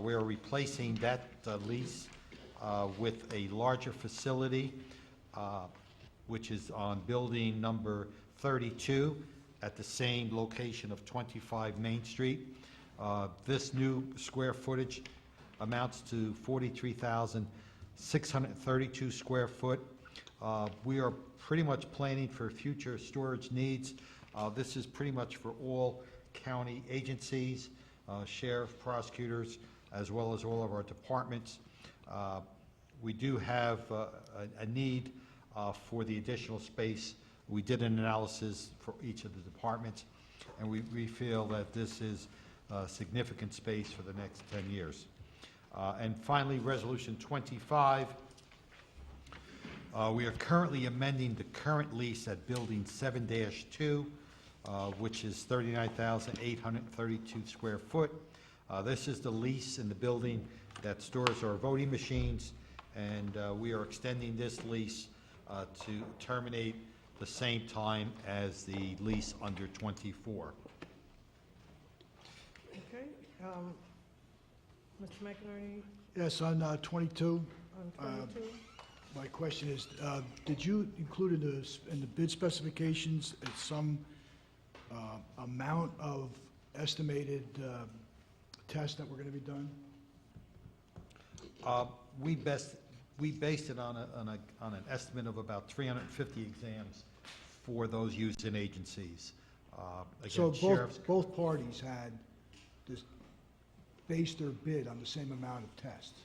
We are replacing that lease with a larger facility, which is on building number 32 at the same location of 25 Main Street. This new square footage amounts to 43,632 square foot. We are pretty much planning for future storage needs. This is pretty much for all county agencies, sheriff, prosecutors, as well as all of our departments. We do have a need for the additional space. We did an analysis for each of the departments, and we feel that this is significant space for the next 10 years. And finally, Resolution 25. We are currently amending the current lease at Building 7-2, which is 39,832 square foot. This is the lease in the building that stores our voting machines, and we are extending this lease to terminate the same time as the lease under 24. Okay. Mr. McInerney, Yes, on 22, on 22? my question is, did you include in the bid specifications some amount of estimated tests that were going to be done? We based it on an estimate of about 350 exams for those used in agencies. So Again, sheriffs, both parties had based their bid on the same amount of tests?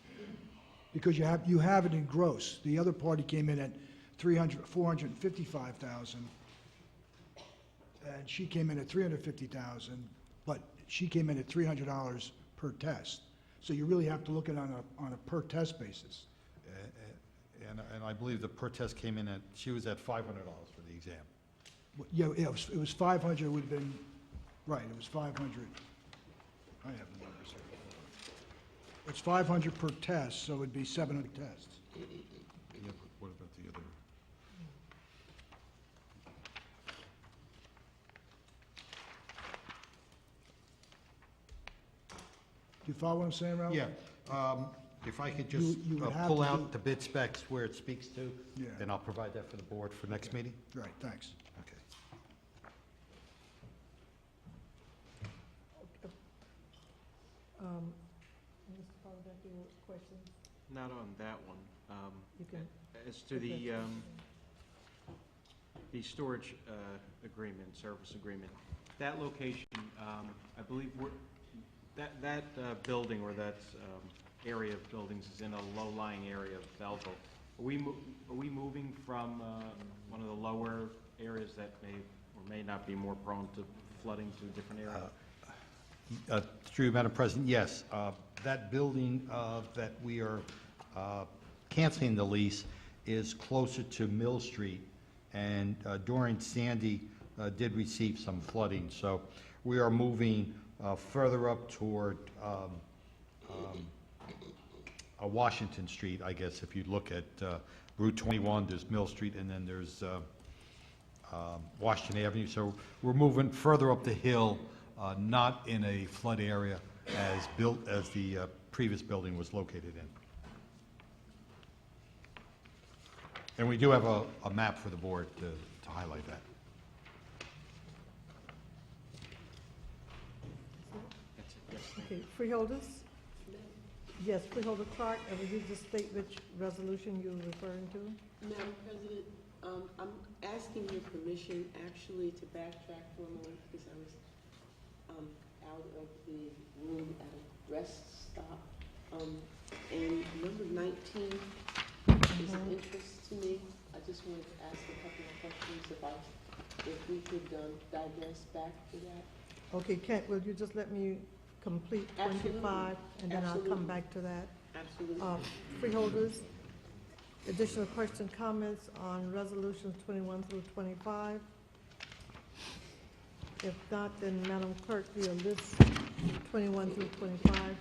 Because you have it in gross. The other party came in at 455,000, and she came in at 350,000, but she came in at $300 per test. So you really have to look at it on a per test basis. and I believe the per test came in she was at $500 for the exam. Yeah, it was 500 would have been, right, it was 500. I have the numbers here. It's 500 per test, so it'd be 700 tests. Yeah, but what about the other? Do you follow what I'm saying, Ralph? Yeah. If I could just You would have pull to out do- the bid specs where it speaks to, Yeah. then I'll provide that for the board for next meeting. Right, thanks. Okay. Mr. Potter, do you have questions? Not on that one. You can, As to the storage agreement, service agreement, that location, I believe that building or that area of buildings is in a low-lying area of Belleville. Are we moving from one of the lower areas that may or may not be more prone to flooding to a different area? Through you, Madam President, yes. That building that we are canceling the lease is closer to Mill Street, and during Sandy did receive some flooding. So we are moving further up toward Washington Street, I guess. If you look at Route 21, there's Mill Street, and then there's Washington Avenue. So we're moving further up the hill, not in a flood area as the previous building was located in. And we do have a map for the board to highlight that. okay, freeholders? Yes, freeholder Clark, and will you just state which resolution you're referring to? Madam President, I'm asking your permission actually to backtrack for a moment because I was out of the room at a rest stop. And number 19 is of interest to me. I just wanted to ask a couple of questions if we could digress back to that. Okay, Kent, will you just let me complete 25, and then I'll come back to that? Absolutely. Freeholders, additional questions, comments on resolutions 21 through 25? If not, then Madam Clerk, we'll list 21 through 25.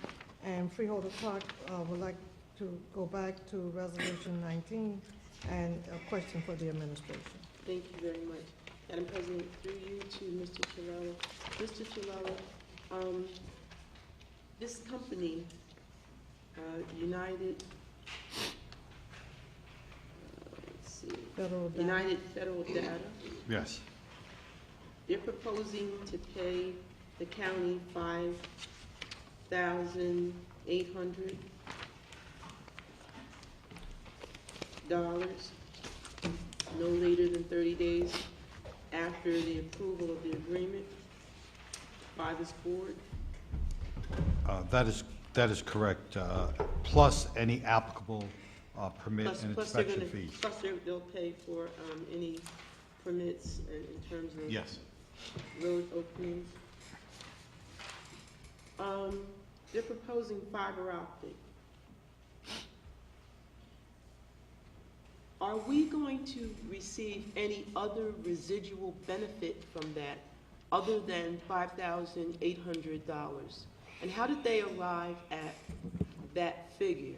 And Freeholder Clark would like to go back to resolution 19 and a question for the administration. Thank you very much. Madam President, through you to Mr. Chilella. Mr. Chilella, this company, United, let's see, United Federal Data, Yes. they're proposing to pay the county $5,800 no later than 30 days after the approval of the agreement by this board. That is correct, plus any applicable permit and Plus they're inspection gonna, fees. plus they'll pay for any permits in terms of Yes. road openings. They're proposing fiber optic. Are we going to receive any other residual benefit from that other than $5,800? And how did they arrive at that figure?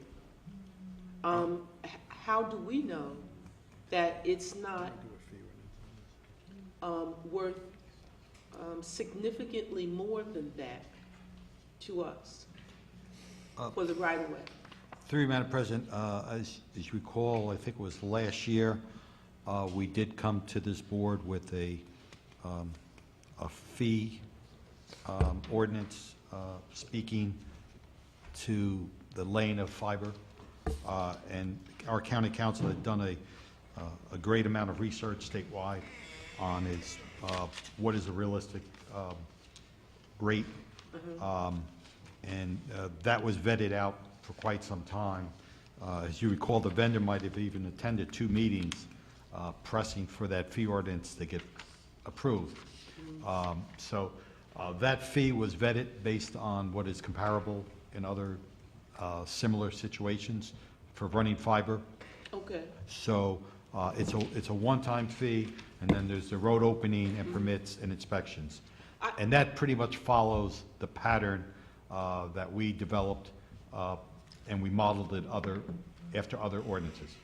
How do we know that it's not worth significantly more than that to us for the right-of-way? Through you, Madam President, as you recall, I think it was last year, we did come to this board with a fee ordinance speaking to the laying of fiber, and our county council had done a great amount of research statewide on what is a realistic rate, and that was vetted out for quite some time. As you recall, the vendor might have even attended 2 meetings pressing for that fee ordinance to get approved. So that fee was vetted based on what is comparable in other similar situations for running fiber. Okay. So it's a one-time fee, and then there's the road opening and permits and inspections. And that pretty much follows the pattern that we developed and we modeled it after other ordinances.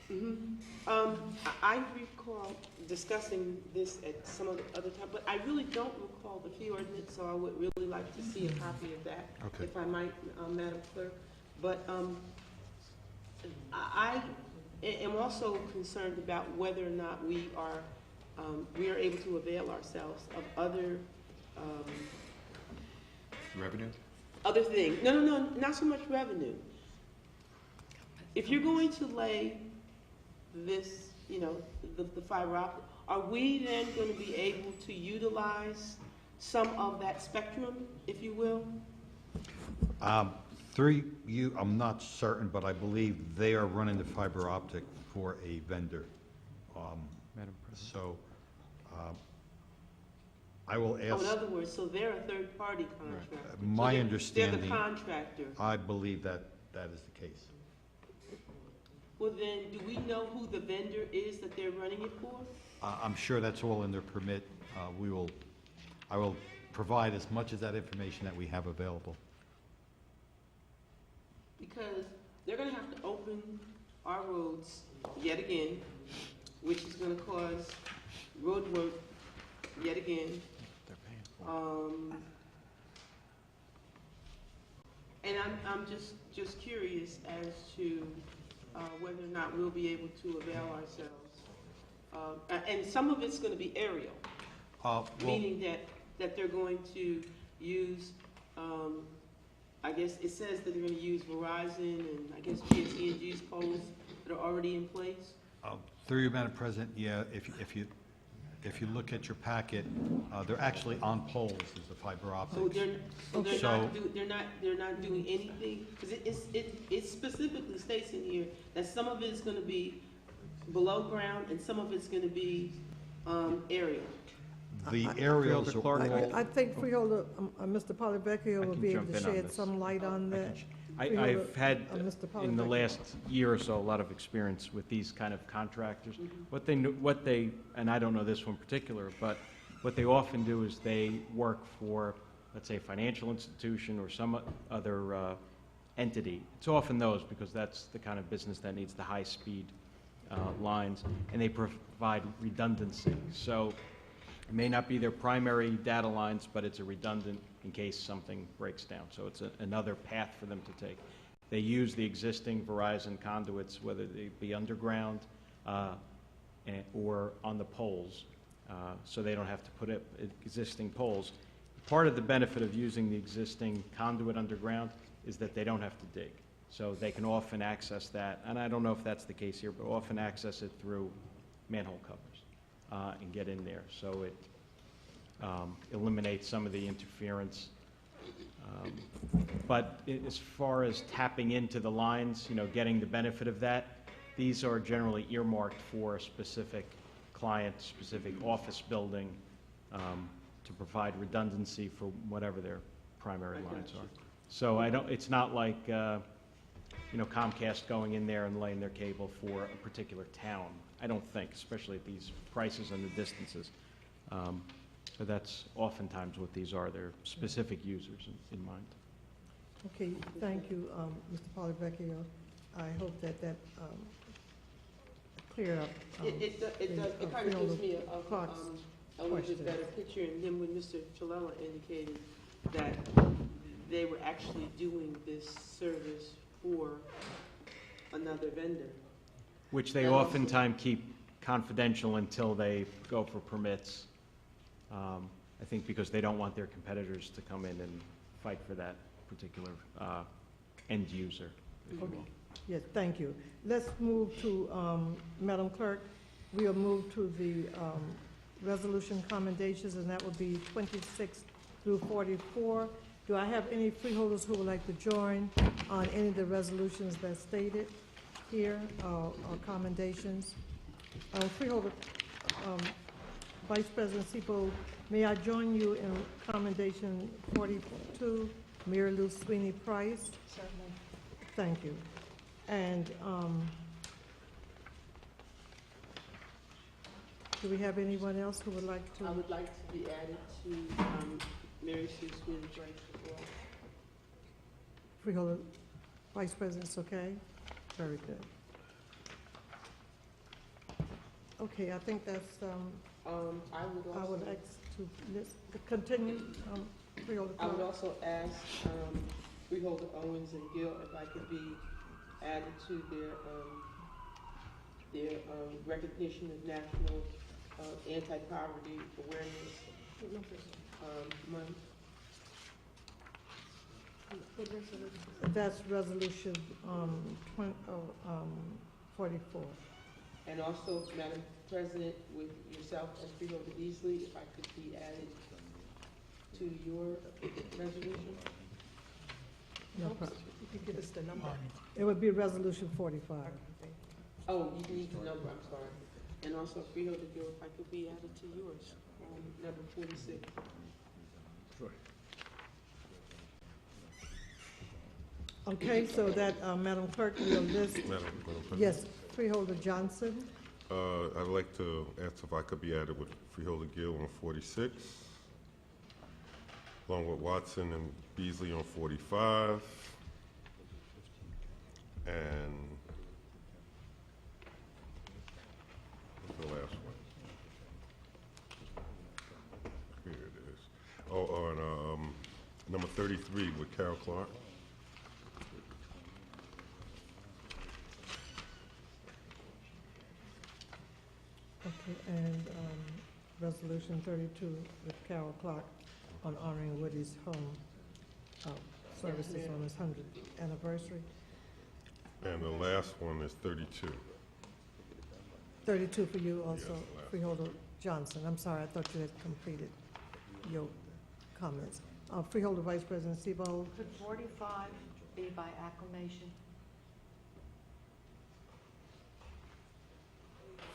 I recall discussing this at some of the other time, but I really don't recall the fee ordinance, so I would really like to see a copy of that, Okay. if I might, Madam Clerk. But I am also concerned about whether or not we are able to avail ourselves of other Revenue? other things. No, not so much revenue. if you're going to lay this, you know, the fiber optic, are we then going to be able to utilize some of that spectrum, if you will? Through you, I'm not certain, but I believe they are running the fiber optic for a vendor. Madam President? So I will Oh, ask. in other words, so they're a third-party contractor? So My they're understanding. the contractor. I believe that that is the case. Well, then, do we know who the vendor is that they're running it for? I'm sure that's all in their permit. I will provide as much of that information that we have available. Because they're gonna have to open our roads yet again, which is gonna cause road work yet again. They're paying for it. And I'm just curious as to whether or not we'll be able to avail ourselves. And some of it's gonna be aerial, Well, meaning that they're going to use, I guess it says that they're gonna use Verizon and I guess PSE&G's poles that are already in place. through you, Madam President, yeah, if you look at your packet, they're actually on poles, is the fiber So optics. they're not doing anything, because it specifically states in here that some of it's gonna be below ground and some of it's gonna be, aerial. The aerials are Clark, all. I think Freeholder, Mr. Polyvecchio will can be able jump to in on shed this. some light on that. I've had, Mr. in the Polyvecchio. last year or so, a lot of experience with these kind of contractors. What they, and I don't know this one particular, but what they often do is they work for, let's say, a financial institution or some other entity. It's often those, because that's the kind of business that needs the high-speed lines, and they provide redundancy. So it may not be their primary data lines, but it's a redundant in case something breaks down. So it's another path for them to take. They use the existing Verizon conduits, whether they be underground or on the poles, so they don't have to put up existing poles. Part of the benefit of using the existing conduit underground is that they don't have to dig. So they can often access that, and I don't know if that's the case here, but often access it through manhole covers and get in there. So it eliminates some of the interference. But as far as tapping into the lines, you know, getting the benefit of that, these are generally earmarked for a specific client, specific office building, to provide redundancy for whatever their primary lines are. So it's not like, you know, Comcast going in there and laying their cable for a particular town. I don't think, especially at these prices and the distances. But that's oftentimes what these are. They're specific users in mind. Okay, thank you, Mr. Polyvecchio. I hope that cleared up. It does, it kind of gives me a little bit better picture, and then when Mr. Chilella indicated that they were actually doing this service for another vendor. Which they And also- oftentimes keep confidential until they go for permits. I think because they don't want their competitors to come in and fight for that particular end user, if you will. Yes, thank you. Let's move to, Madam Clerk, we'll move to the resolution commendations, and that would be 26 through 44. Do I have any freeholders who would like to join on any of the resolutions that's stated here, or commendations? Freeholder, Vice President Sipo, may I join you in commendation 42, Mary Lou Sweeney Price? Certainly. Thank you. And do we have anyone else who would like to? I would like to be added to Mary Sue Sweeney Price as well. Freeholder, Vice President's okay? Very good. Okay, I think that's, I would like to continue, Freeholder I would Clark. also ask Freeholder Owens and Gill if I could be added to their recognition of National Anti-Poverty Awareness Month. That's resolution 44. And also, Madam President, with yourself and Freeholder Beasley, if I could be added to your resolution? No problem. You could give us the number. It would be resolution 45. Oh, you need the number, I'm sorry. And also, Freeholder Gill, if I could be added to yours, number 46. Okay, so that, Madam Clerk, we'll list, Madam President? yes, Freeholder Johnson, I'd like to ask if I could be added with Freeholder Gill on 46, along with Watson and Beasley on 45, and what's the last one? Here it is. Oh, on number 33 with Carol Clark. okay, and resolution 32 with Carol Clark on honoring Woody's home services on his 100th anniversary. And the last one is 32. 32 for you also, Yes, last. Freeholder Johnson. I'm sorry, I thought you had completed your comments. Freeholder Vice President Sebo, Could 45 be by acclamation?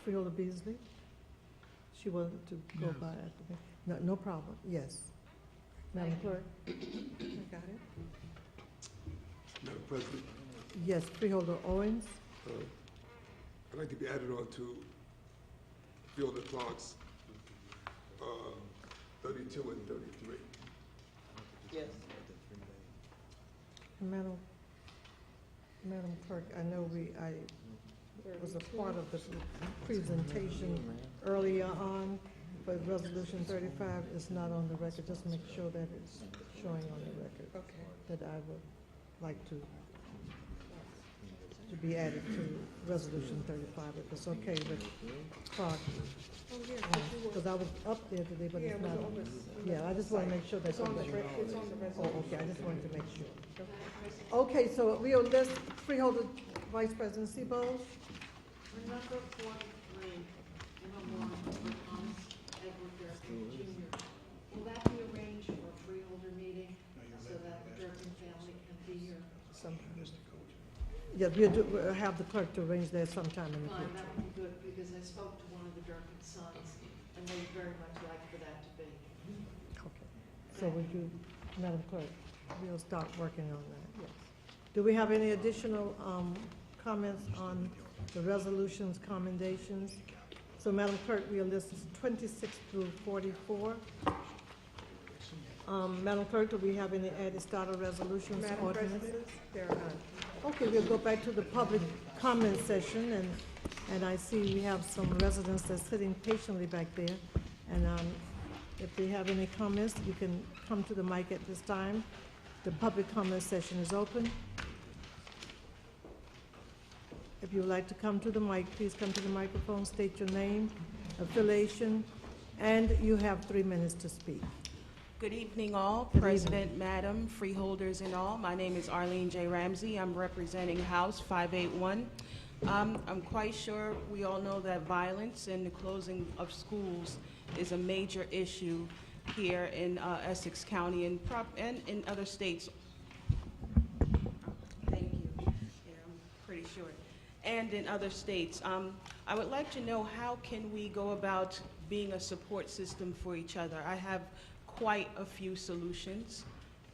Freeholder Beasley? She wanted to go by, no problem, yes. Madam Clerk? I got it? Madam President, Yes, Freeholder Owens? I'd like to be added on to Fielder Clark's 32 and 33. Yes. Madam Clerk, I know I was a part of the presentation earlier on, but Resolution 35 is not on the record. Just make sure that it's showing on the record. Okay. That I would like to be added to Resolution 35, if it's okay with Clark. Because I was up there today, but it's not. Yeah, I just want to make sure that's on the record. It's on the Oh, resolution. okay, I just wanted to make sure. Okay, so we'll list Freeholder Vice President Sebo. Number 43, Emma Warren for Thomas Edward Durkin Jr. Will that be arranged for a freeholder meeting so that the Durkin family can be here? Yeah, we'll have the clerk to arrange that sometime in the Fine, future. that would be good, because I spoke to one of the Durkin sons, and they'd very much like for that to be. Okay. So would you, Madam Clerk, we'll start working on that, yes. Do we have any additional comments on the resolutions, commendations? So Madam Clerk, we'll list 26 through 44. Madam Clerk, do we have any added starter resolutions, Madam ordinances? President, there are none. Okay, we'll go back to the public comment session, and I see we have some residents that's sitting patiently back there. And if they have any comments, you can come to the mic at this time. The public comment session is open. If you would like to come to the mic, please come to the microphone, state your name, affiliation, and you have 3 minutes to speak. Good evening, all. Good President, Madam, freeholders and all. My name is Arlene J. Ramsey. I'm representing House 581. I'm quite sure we all know that violence and the closing of schools is a major issue here in Essex County and in other states. Thank you. Yeah, I'm pretty sure. And in other states. I would like to know, how can we go about being a support system for each other? I have quite a few solutions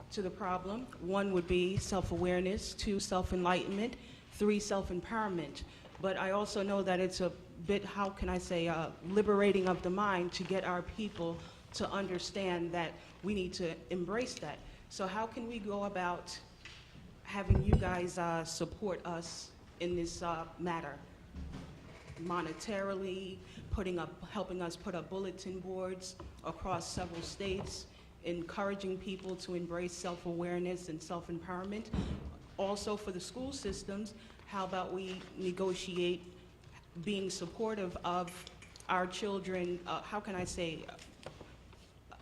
to the problem. 1 would be self-awareness, 2, self-enlightenment, 3, self-empowerment. But I also know that it's a bit, how can I say, liberating of the mind to get our people to understand that we need to embrace that. So how can we go about having you guys support us in this matter? Monetarily, helping us put up bulletin boards across several states, encouraging people to embrace self-awareness and self-empowerment. Also for the school systems, how about we negotiate being supportive of our children, how can I say,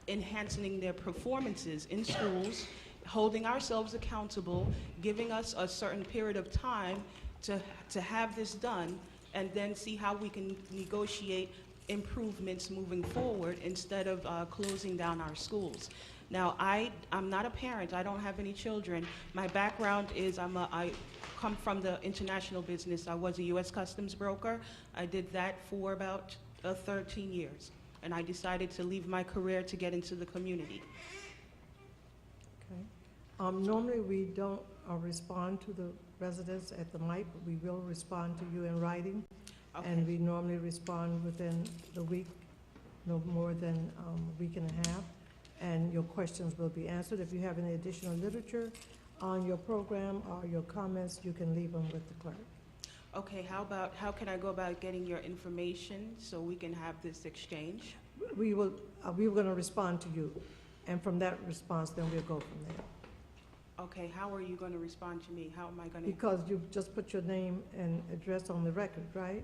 enhancing their performances in schools holding ourselves accountable, giving us a certain period of time to have this done, and then see how we can negotiate improvements moving forward instead of closing down our schools. Now, I'm not a parent. I don't have any children. My background is I come from the international business. I was a U.S. Customs broker. I did that for about 13 years, and I decided to leave my career to get into the community. Okay. Normally, we don't respond to the residents at the mic, but we will respond to you in writing. Okay. And we normally respond within the week, no more than a week and a half, and your questions will be answered. If you have any additional literature on your program or your comments, you can leave them with the clerk. Okay, how can I go about getting your information so we can have this exchange? We will, we're going to respond to you, and from that response, then we'll go from there. Okay, how are you going to respond to me? How am I going to? Because you just put your name and address on the record, right?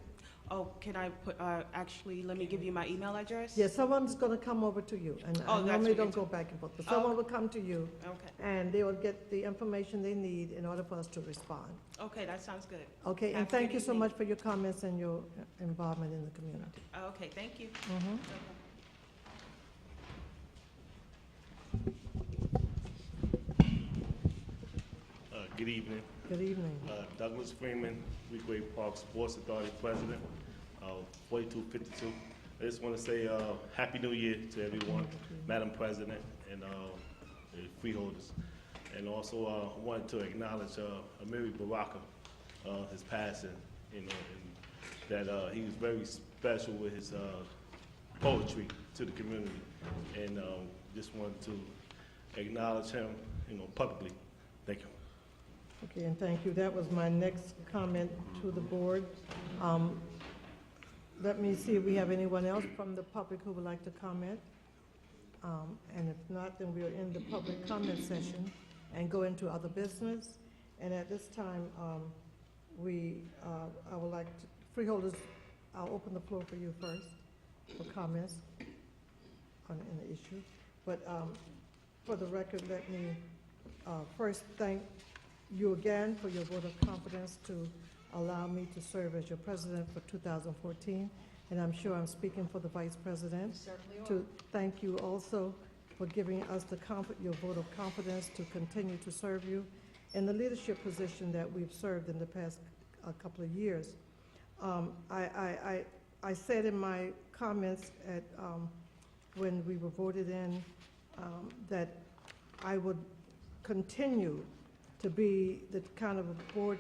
Oh, can I put, actually, let me give you my email address? Yes, someone's going to come over to you, and Oh, I that's normally what don't you're go back and forth, but someone will come to you, Okay. and they will get the information they need in order for us to respond. Okay, that sounds good. Okay, Have and a thank good you so evening. much for your comments and your involvement in the community. Okay, thank you. Mhm. Okay. Good evening. Good evening. Douglas Freeman, Weequahic Park Sports Authority President, 4252. I just want to say Happy New Year to everyone, Madam President, and the freeholders. And also I wanted to acknowledge Amiri Baraka, his passing, you know, and that he was very special with his poetry to the community. And just wanted to acknowledge him, you know, publicly. Thank you. Okay, and thank you. That was my next comment to the board. Let me see if we have anyone else from the public who would like to comment. And if not, then we'll end the public comment session and go into other business. And at this time, I would like to, freeholders, I'll open the floor for you first for comments on the issue. But for the record, let me first thank you again for your vote of confidence to allow me to serve as your president for 2014. And I'm sure I'm speaking for the vice president. Certainly To thank you also for giving us your vote of confidence to continue to serve you in the leadership position that we've served in the past couple of years. I said in my comments at, when we were voted in that I would continue to be the kind of a board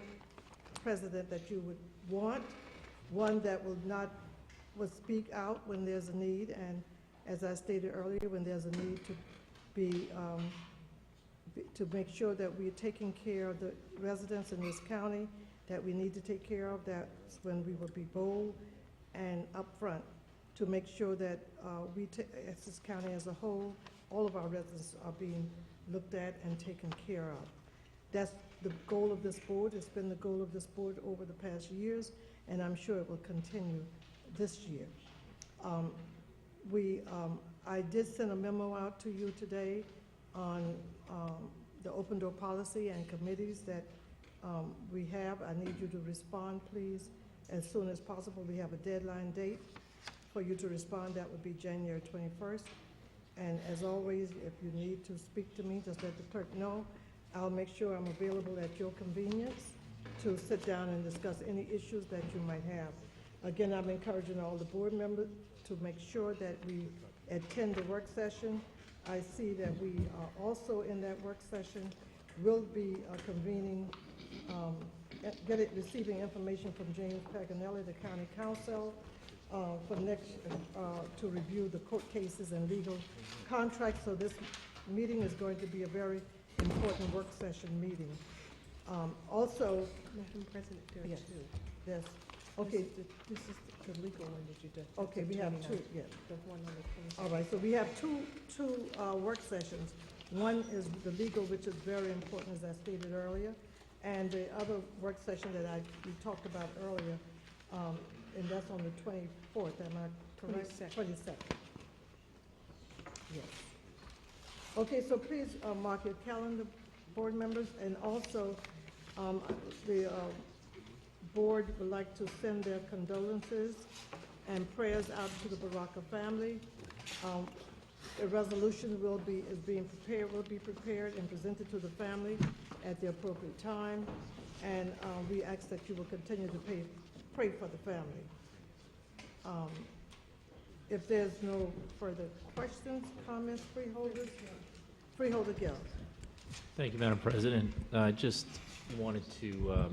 president that you would want, one that will speak out when there's a need, and as I stated earlier, when there's a need to make sure that we're taking care of the residents in this county that we need to take care of. That's when we will be bold and upfront to make sure that Essex County as a whole, all of our residents are being looked at and taken care of. That's the goal of this board. It's been the goal of this board over the past years, and I'm sure it will continue this year. I did send a memo out to you today on the open door policy and committees that we have. I need you to respond, please, as soon as possible. We have a deadline date for you to respond. That would be January 21st. And as always, if you need to speak to me, just let the clerk know. I'll make sure I'm available at your convenience to sit down and discuss any issues that you might have. Again, I'm encouraging all the board members to make sure that we attend the work session. I see that we are also in that work session. We'll be convening, receiving information from James Paganelli, the county counsel, to review the court cases and legal contracts. So this meeting is going to be a very important work session meeting. Also, Madam President, there are yes, two. yes. Okay. This is the legal one that you did. Okay, we have two, yes. The one on the 22nd. All right, so we have two work sessions. One is the legal, which is very important, as I stated earlier, and the other work session that we talked about earlier, and that's on the 24th, am I correct? 22nd. 22nd. Yes. Okay, so please mark your calendar, board members, and also the board would like to send their condolences and prayers out to the Baraka family. A resolution will be prepared and presented to the family at the appropriate time, and we ask that you will continue to pray for the family. If there's no further questions, comments, Freeholder Gill. Thank you, Madam President. I just wanted to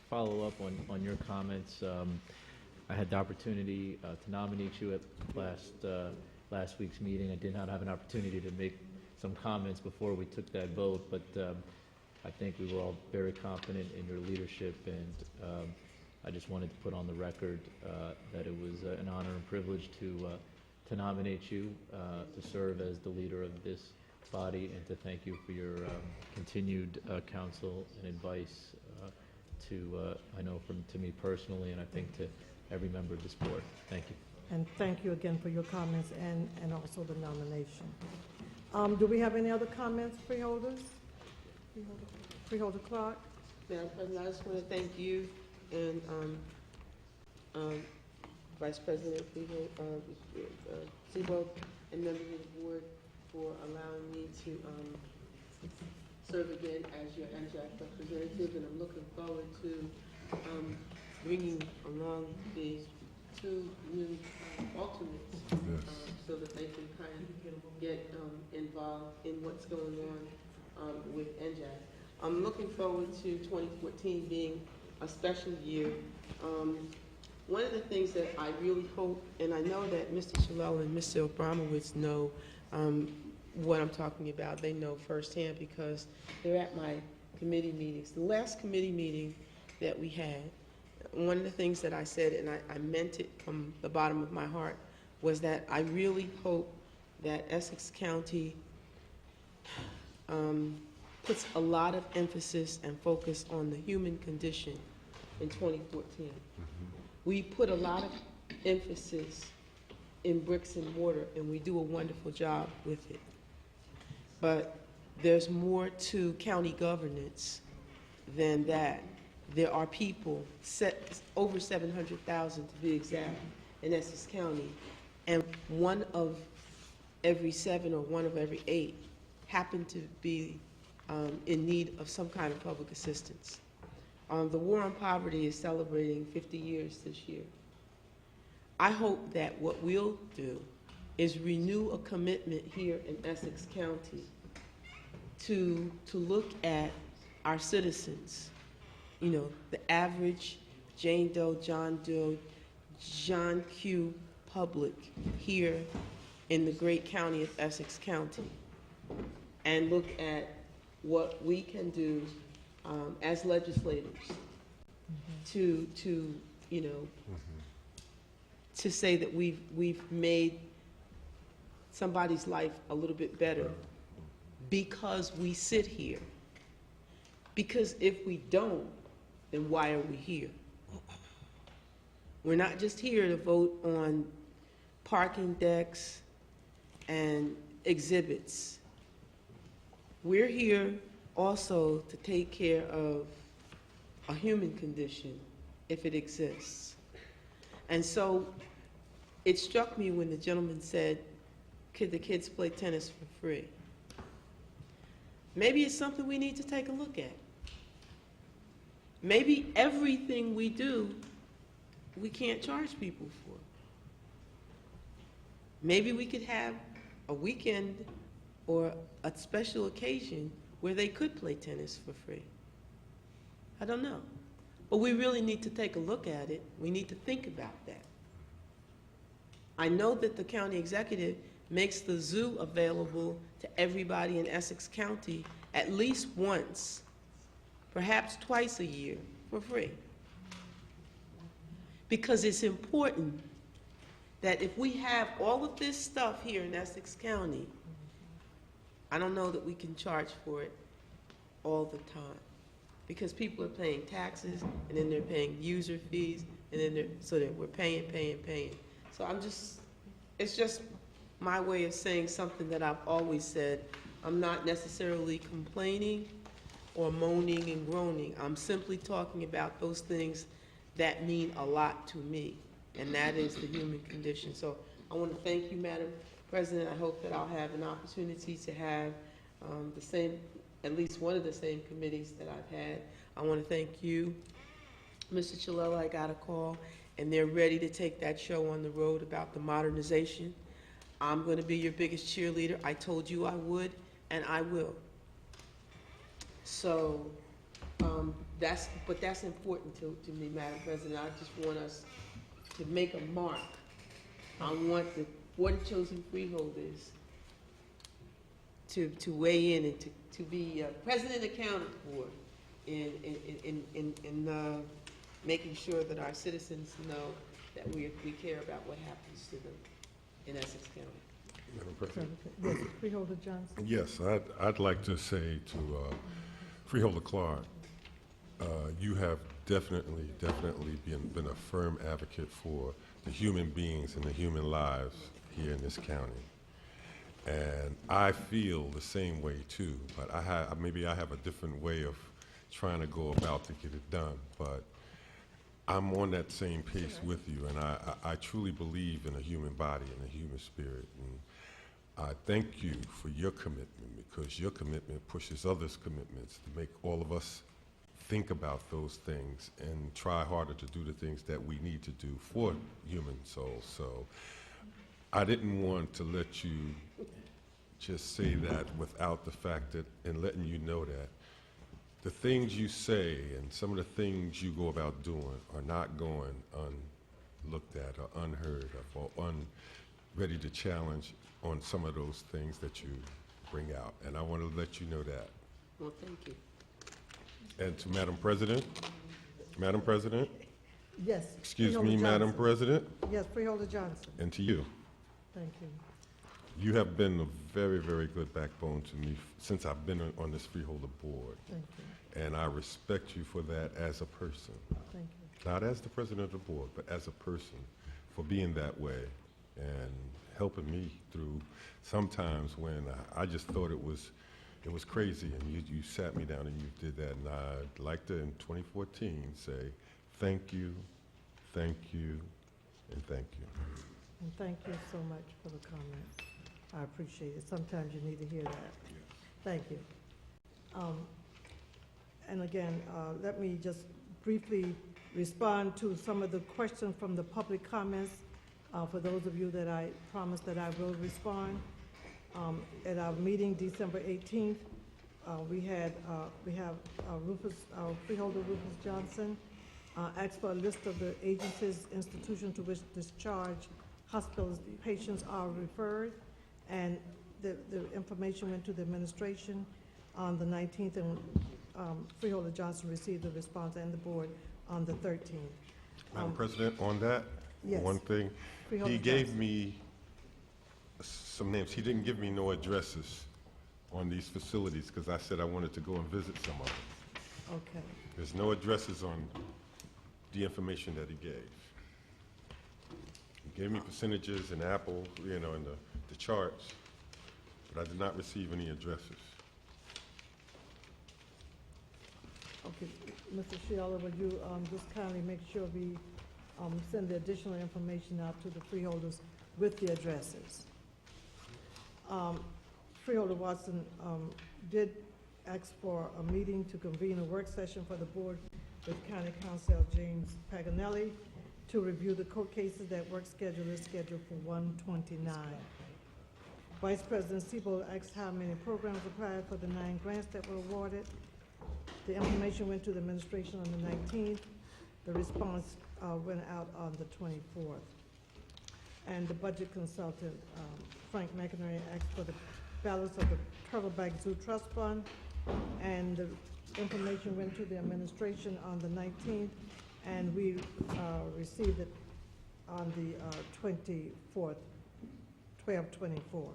follow up on your comments. I had the opportunity to nominate you at last week's meeting. I did not have an opportunity to make some comments before we took that vote, but I think we were all very confident in your leadership, and I just wanted to put on the record that it was an honor and privilege to nominate you to serve as the leader of this body, and to thank you for your continued counsel and advice I know to me personally, and I think to every member of this board. Thank you. And thank you again for your comments and also the nomination. Do we have any other comments, freeholders? Freeholder Clark? Madam President, I just want to thank you and Vice President Seabold and members of the board for allowing me to serve again as your NJAC representative, and I'm looking forward to bringing along the two new alternates so that they can kind of get involved in what's going on with NJAC. I'm looking forward to 2014 being a special year. One of the things that I really hope, and I know that Mr. Shalala and Mr. Abramowitz know what I'm talking about. They know firsthand because they're at my committee meetings. The last committee meeting that we had, one of the things that I said, and I meant it from the bottom of my heart, was that I really hope that Essex County puts a lot of emphasis and focus on the human condition in 2014. We put a lot of emphasis in bricks and mortar, and we do a wonderful job with it. But there's more to county governance than that. There are people, over 700,000 to be exact, in Essex County, and 1 of every 7 or 1 of every 8 happen to be in need of some kind of public assistance. The War on Poverty is celebrating 50 years this year. I hope that what we'll do is renew a commitment here in Essex County to look at our citizens, you know, the average Jane Doe, John Doe, John Q. public here in the great county of Essex County, and look at what we can do as legislators to you know, to say that we've made somebody's life a little bit better because we sit here. Because if we don't, then why are we here? We're not just here to vote on parking decks and exhibits. We're here also to take care of a human condition if it exists. And so it struck me when the gentleman said, could the kids play tennis for free? Maybe it's something we need to take a look at. Maybe everything we do, we can't charge people for. Maybe we could have a weekend or a special occasion where they could play tennis for free. I don't know. But we really need to take a look at it. We need to think about that. I know that the county executive makes the zoo available to everybody in Essex County at least once, perhaps twice a year, for free. Because it's important that if we have all of this stuff here in Essex County, I don't know that we can charge for it all the time. Because people are paying taxes, and then they're paying user fees, and then so that we're paying. So it's just my way of saying something that I've always said. I'm not necessarily complaining or moaning and groaning. I'm simply talking about those things that mean a lot to me, and that is the human condition. So I want to thank you, Madam President. I hope that I'll have an opportunity to have the same, at least one of the same committees that I've had. I want to thank you, Mr. Chilella. I got a call, and they're ready to take that show on the road about the modernization. I'm going to be your biggest cheerleader. I told you I would, and I will. So that's important to me, Madam President. I just want us to make a mark. I want the Board of Chosen Freeholders to weigh in and to be president accounted for in making sure that our citizens know that we care about what happens to them in Essex County. Madam President? Yes, Freeholder Johnson. Yes, I'd like to say to Freeholder Clark, you have definitely been a firm advocate for the human beings and the human lives here in this county. And I feel the same way too, but maybe I have a different way of trying to go about to get it done. But I'm on that same pace with you, and I truly believe in a human body and a human spirit. And I thank you for your commitment, because your commitment pushes others' commitments to make all of us think about those things and try harder to do the things that we need to do for human souls. So I didn't want to let you just say that without the fact that, and letting you know that the things you say and some of the things you go about doing are not going unlooked at or unheard of or ready to challenge on some of those things that you bring out. And I want to let you know that. Well, thank you. And to Madam President, Yes. excuse Freeholder me, Madam Johnson. President, Yes, Freeholder Johnson. and to you. Thank you. You have been a very, very good backbone to me since I've been on this Freeholder Board. Thank you. And I respect you for that as a person. Thank you. Not as the president of the board, but as a person, for being that way and helping me through sometimes when I just thought it was crazy, and you sat me down and you did that. And I'd like to, in 2014, say thank you, and thank you. And thank you so much for the comments. I appreciate it. Sometimes you need to hear that. Thank you. And again, let me just briefly respond to some of the questions from the public comments. For those of you that I promised that I will respond. At our meeting December 18th, we have Freeholder Rufus Johnson asked for a list of the agencies, institutions to which discharged hospital patients are referred, and the information went to the administration on the 19th, and Freeholder Johnson received the response and the board on the 13th. Madam President, on that, yes. one thing, Freeholder he gave Johnson. me some names. He didn't give me no addresses on these facilities because I said I wanted to go and visit some of them. Okay. There's no addresses on the information that he gave. He gave me percentages and Apple, in the charts, but I did not receive any addresses. Okay, Mr. Sheila, would you just kindly make sure we send the additional information out to the freeholders with the addresses? Freeholder Watson did ask for a meeting to convene a work session for the board with County Counsel James Paganelli to review the court cases. That work schedule is scheduled for 1/29. Vice President Siebel asked how many programs applied for the 9 grants that were awarded. The information went to the administration on the 19th. The response went out on the 24th. And the budget consultant, Frank McInerney, asked for the balance of the Turtleback Zoo Trust Fund, and the information went to the administration on the 19th, and we received it on the 24th, 12/24.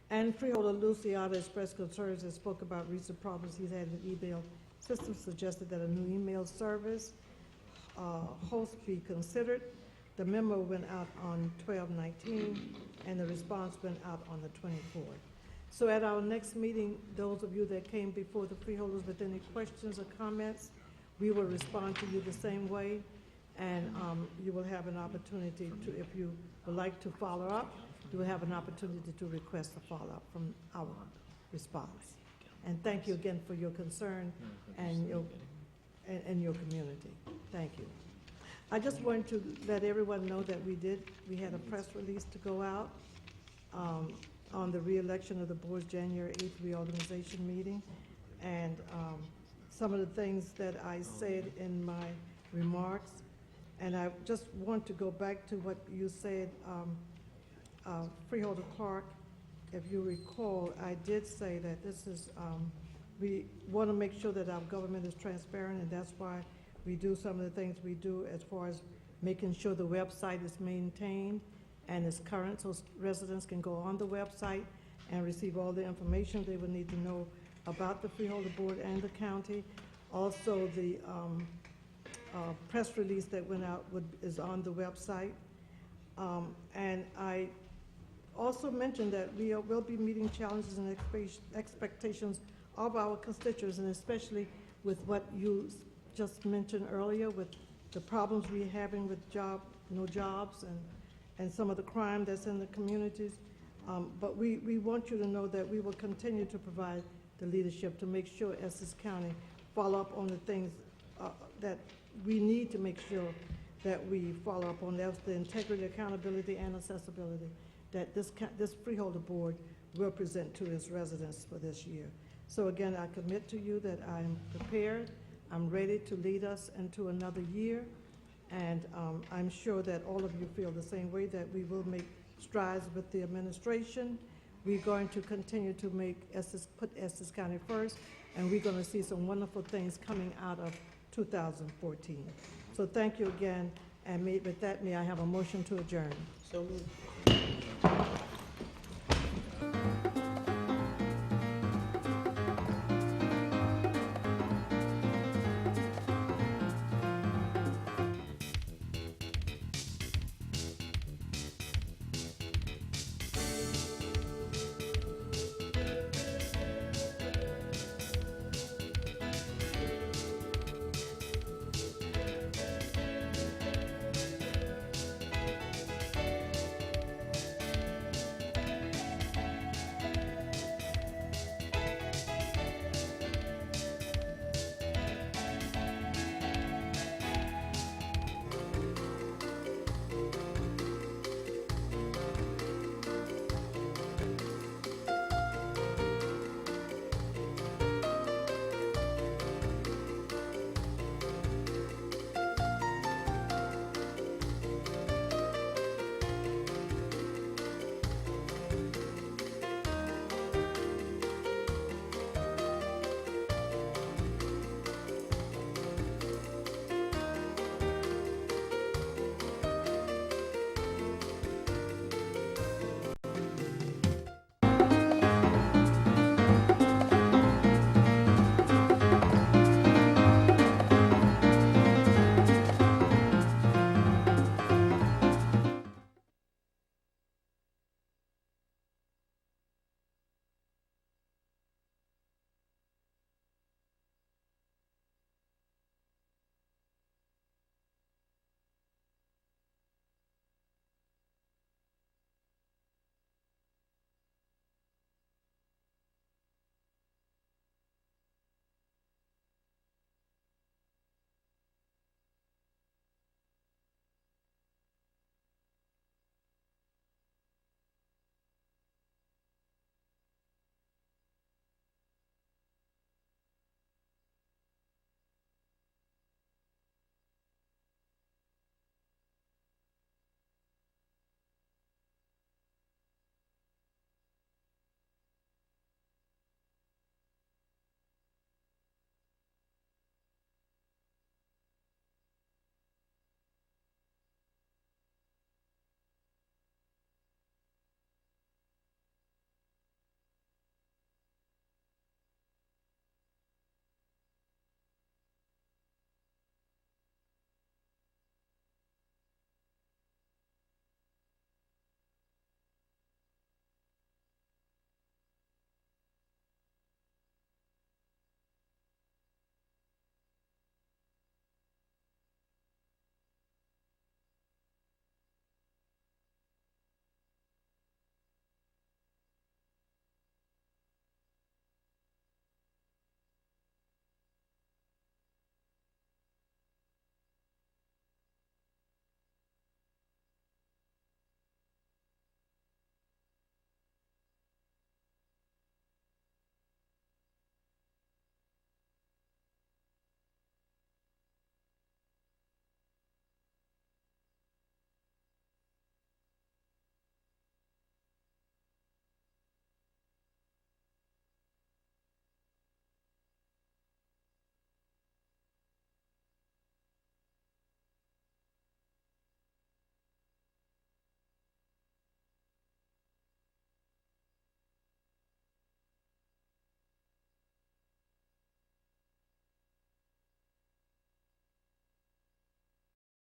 And Freeholder Luciata expressed concerns and spoke about recent problems he's had with email systems, suggested that a new email service host be considered. The memo went out on 12/19, and the response went out on the 24th. So at our next meeting, those of you that came before the freeholders with any questions or comments, we will respond to you the same way, and you will have an opportunity to, if you would like to follow up, you will have an opportunity to request a follow-up from our response. And thank you again for your concern and your community. Thank you. I just wanted to let everyone know that we had a press release to go out on the re-election of the board's January 8th reorganization meeting. And some of the things that I said in my remarks, and I just want to go back to what you said, Freeholder Clark. If you recall, I did say that this is, we want to make sure that our government is transparent, and that's why we do some of the things we do as far as making sure the website is maintained and is current, so residents can go on the website and receive all the information they would need to know about the Freeholder Board and the county. Also, the press release that went out is on the website. And I also mentioned that we will be meeting challenges and expectations of our constituents, and especially with what you just mentioned earlier, with the problems we're having with no jobs, and some of the crime that's in the communities. But we want you to know that we will continue to provide the leadership to make sure Essex County follow up on the things that we need to make sure that we follow up on. That's the integrity, accountability, and accessibility that this Freeholder Board will present to its residents for this year. So again, I commit to you that I'm prepared, I'm ready to lead us into another year, and I'm sure that all of you feel the same way, that we will make strides with the administration. We're going to continue to put Essex County first, and we're going to see some wonderful things coming out of 2014. So thank you again, and with that, may I have a motion to adjourn? So moved.